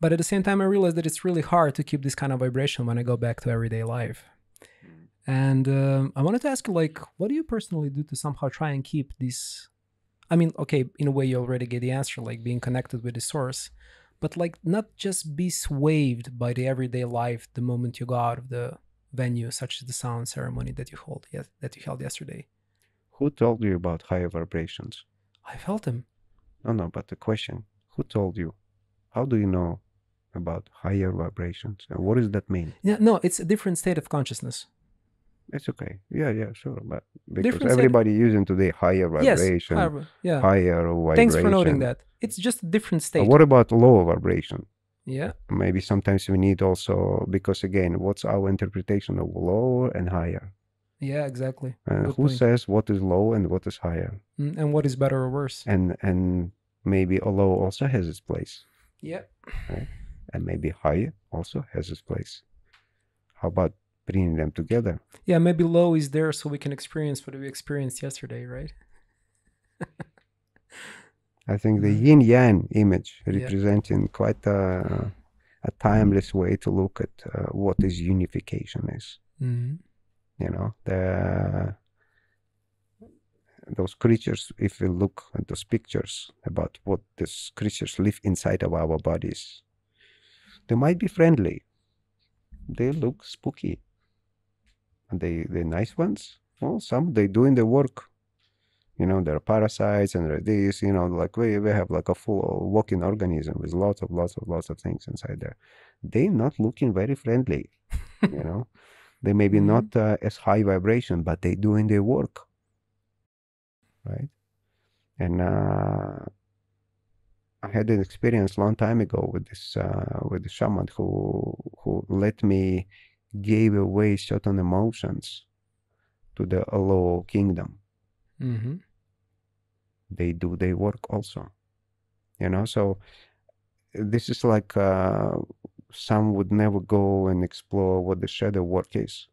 [SPEAKER 1] But at the same time, I realize that it's really hard to keep this kind of vibration when I go back to everyday life. And I wanted to ask you, like, what do you personally do to somehow try and keep this? I mean, okay, in a way you already get the answer, like being connected with the source, but like not just be swayed by the everyday life the moment you go out of the venue, such as the sound ceremony that you held yesterday.
[SPEAKER 2] Who told you about higher vibrations?
[SPEAKER 1] I felt them.
[SPEAKER 2] No, but the question, who told you? How do you know about higher vibrations? And what does that mean?
[SPEAKER 1] Yeah, no, it's a different state of consciousness.
[SPEAKER 2] It's okay. Yeah, sure. But because
[SPEAKER 1] Different
[SPEAKER 2] everybody using today higher vibration,
[SPEAKER 1] yes,
[SPEAKER 2] higher vibration.
[SPEAKER 1] Thanks for noting that. It's just a different state.
[SPEAKER 2] What about lower vibration?
[SPEAKER 1] Yeah.
[SPEAKER 2] Maybe sometimes we need also, because again, what's our interpretation of lower and higher?
[SPEAKER 1] Yeah, exactly.
[SPEAKER 2] And who says what is low and what is higher?
[SPEAKER 1] And what is better or worse?
[SPEAKER 2] And maybe a low also has its place.
[SPEAKER 1] Yeah.
[SPEAKER 2] Right? And maybe higher also has its place. How about bringing them together?
[SPEAKER 1] Yeah, maybe low is there so we can experience what we experienced yesterday, right?
[SPEAKER 2] I think the yin yang image representing quite a timeless way to look at what is unification is.
[SPEAKER 1] Mm-hmm.
[SPEAKER 2] Those creatures, if we look at those pictures about what these creatures live inside of our bodies, they might be friendly. They look spooky. And they're nice ones. Well, some they doing the work. There are parasites and there are this, like we have like a full walking organism with lots of things inside there. They're not looking very friendly. They may be not as high vibration, but they're doing their work. Right? And I had an experience a long time ago with this with the shaman who let me give away certain emotions to the lower kingdom.
[SPEAKER 1] Mm-hmm.
[SPEAKER 2] They do their work also. So this is like some would never go and explore what the shadow work is.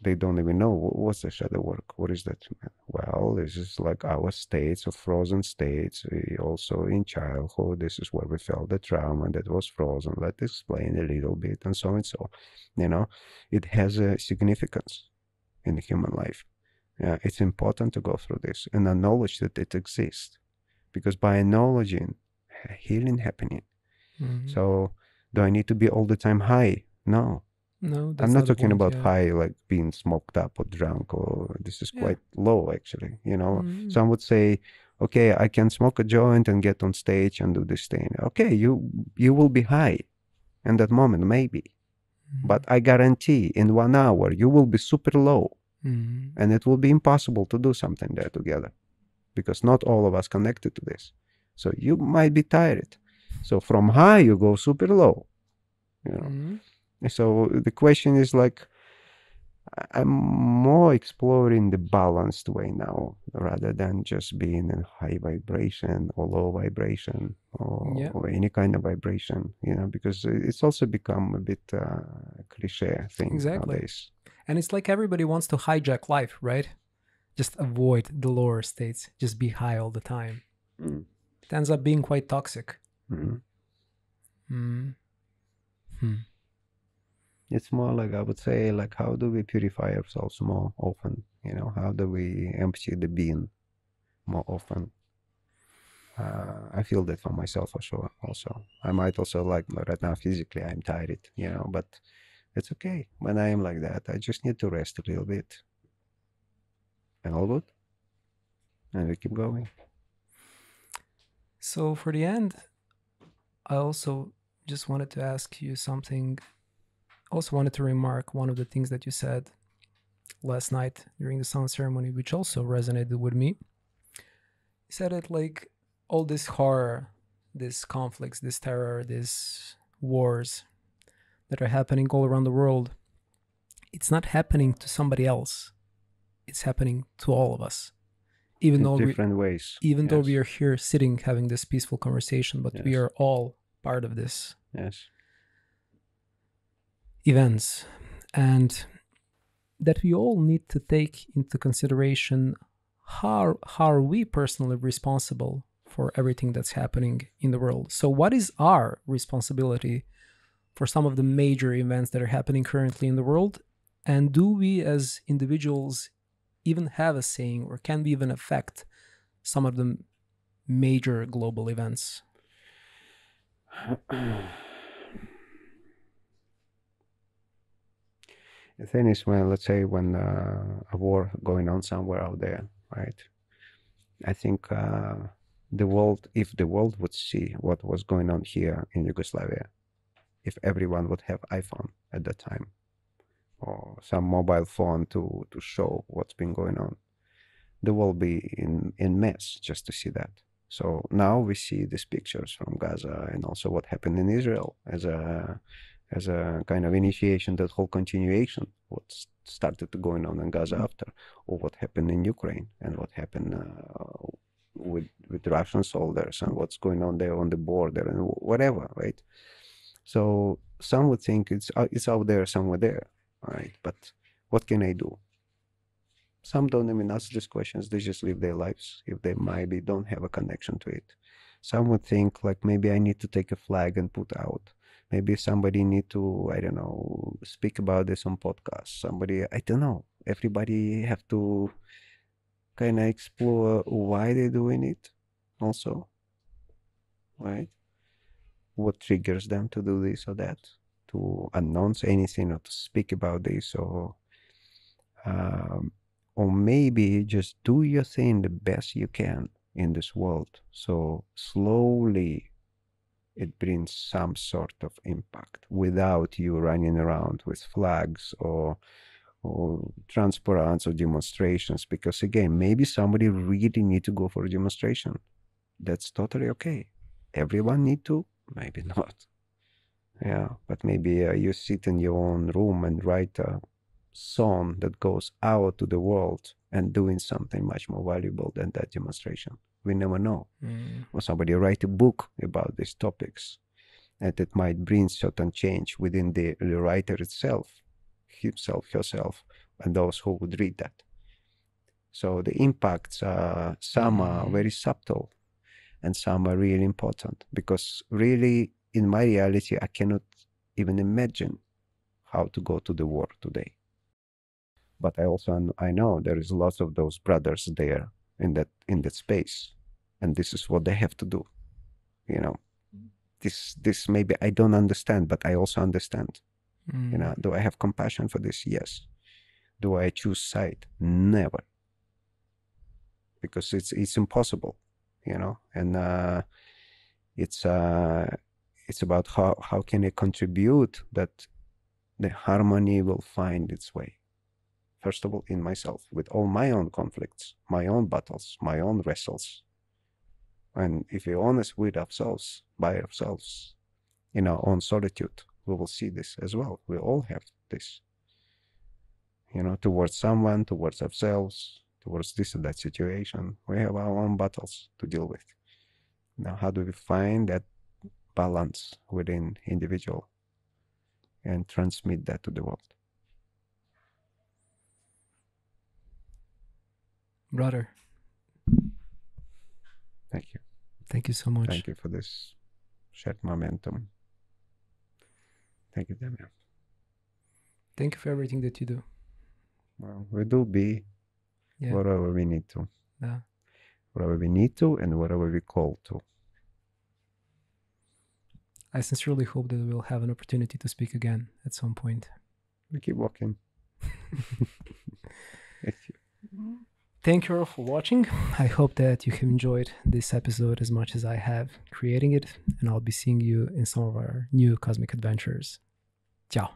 [SPEAKER 2] They don't even know what's the shadow work. What is that? Well, this is like our states of frozen states. We also in childhood, this is where we felt the trauma that was frozen. Let's explain a little bit and so and so. It has a significance in human life. It's important to go through this and acknowledge that it exists. because by acknowledging healing happening.
[SPEAKER 1] Mhm.
[SPEAKER 2] So do I need to be all the time high? No.
[SPEAKER 1] No,
[SPEAKER 2] I'm
[SPEAKER 1] that's
[SPEAKER 2] not
[SPEAKER 1] not the
[SPEAKER 2] talking
[SPEAKER 1] point.
[SPEAKER 2] about
[SPEAKER 1] Yeah.
[SPEAKER 2] high like being smoked up or drunk, or this is
[SPEAKER 1] Yeah.
[SPEAKER 2] quite low actually, you know.
[SPEAKER 1] Mhm.
[SPEAKER 2] Some would say, okay, I can smoke a joint and get on stage and do this thing. Okay, you will be high in that moment, maybe. But I guarantee in 1 hour you will be super low,
[SPEAKER 1] Mhm.
[SPEAKER 2] and it will be impossible to do something there together, because not all of us connected to this. So you might be tired. So from high you go super low, you know.
[SPEAKER 1] Mhm.
[SPEAKER 2] So the question is like, I'm more exploring the balanced way now rather than just being in high vibration or low vibration
[SPEAKER 1] Yeah.
[SPEAKER 2] or any kind of vibration, you know, because it's also become a bit cliche thing
[SPEAKER 1] Exactly.
[SPEAKER 2] nowadays.
[SPEAKER 1] And it's like everybody wants to hijack life, right? Just avoid the lower states. Just be high all the time.
[SPEAKER 2] Mm.
[SPEAKER 1] It ends up being quite toxic.
[SPEAKER 2] Mhm.
[SPEAKER 1] Mm. Hmm.
[SPEAKER 2] It's more like, I would say, like, how do we purify ourselves more often? You know, how do we empty the bin more often? I feel that for myself for sure. Also, I might also like right now physically I'm tired, you know, but it's okay when I am like that. I just need to rest a little bit, and all good, and we keep going.
[SPEAKER 1] So for the end, I also just wanted to ask you something. Also wanted to remark one of the things that you said last night during the sound ceremony, which also resonated with me. You said it like all this horror, these conflicts, this terror, these wars that are happening all around the world, it's not happening to somebody else. It's happening to all of us. Even
[SPEAKER 2] In
[SPEAKER 1] though
[SPEAKER 2] different ways.
[SPEAKER 1] we
[SPEAKER 2] Yes.
[SPEAKER 1] are here sitting having this peaceful conversation, but we
[SPEAKER 2] Yes.
[SPEAKER 1] are all part of this
[SPEAKER 2] Yes.
[SPEAKER 1] events, and that we all need to take into consideration how are we personally responsible for everything that's happening in the world. So what is our responsibility for some of the major events that are happening currently in the world, and do we as individuals even have a saying, or can we even affect some of the major global events?
[SPEAKER 2] The thing is, when, let's say, when a war going on somewhere out there, right? I think the world, if the world would see what was going on here in Yugoslavia, if everyone would have iPhone at that time, or some mobile phone to show what's been going on, the world be in mess just to see that. So now we see these pictures from Gaza, and also what happened in Israel as a kind of initiation, that whole continuation, what started to going on in Gaza after, or what happened in Ukraine, and what happened with Russian soldiers, and what's going on there on the border, and whatever, right? So some would think it's out there somewhere there, right? But what can I do? Some don't even ask these questions. They just live their lives if they maybe don't have a connection to it. Some would think like, maybe I need to take a flag and put out. Maybe somebody need to, I don't know, speak about this on podcast. Somebody, I don't know. Everybody have to kind of explore why they're doing it also, right? What triggers them to do this or that, to announce anything or to speak about this, um, or maybe just do your thing the best you can in this world. So slowly it brings some sort of impact without you running around with flags or transparents or demonstrations. Because again, maybe somebody really need to go for a demonstration. That's totally okay. Everyone need to, maybe not. Yeah, but maybe you sit in your own room and write a song that goes out to the world and doing something much more valuable than that demonstration. We never know.
[SPEAKER 1] Mm.
[SPEAKER 2] Or somebody write a book about these topics, and it might bring certain change within the writer itself, himself, herself, and those who would read that. So the impacts, some are very subtle and some are really important, because really in my reality, I cannot even imagine how to go to the war today. But I also I know there is lots of those brothers there in that space, and this is what they have to do. You know, this maybe I don't understand, but I also understand. You know, do I have compassion for this? Yes. Do I choose side? Never. Because it's impossible, you know, and it's about how can I contribute that the harmony will find its way. First of all, in myself, with all my own conflicts, my own battles, my own wrestles. And if we're honest with ourselves, by ourselves, in our own solitude, we will see this as well. We all have this, you know, towards someone, towards ourselves, towards this or that situation. We have our own battles to deal with. Now, how do we find that balance within individual and transmit that to the world?
[SPEAKER 1] Brother,
[SPEAKER 2] Thank you.
[SPEAKER 1] thank you so much.
[SPEAKER 2] Thank you for this shared momentum. Thank you, Damian.
[SPEAKER 1] Thank you for everything that you do.
[SPEAKER 2] Well, we do be whatever we need to.
[SPEAKER 1] Yeah.
[SPEAKER 2] Whatever we need to and whatever we call to.
[SPEAKER 1] I sincerely hope that we'll have an opportunity to speak again at some point.
[SPEAKER 2] We keep walking.
[SPEAKER 1] Thank you all for watching. I hope that you have enjoyed this episode as much as I have creating it, and I'll be seeing you in some of our new cosmic adventures. Ciao.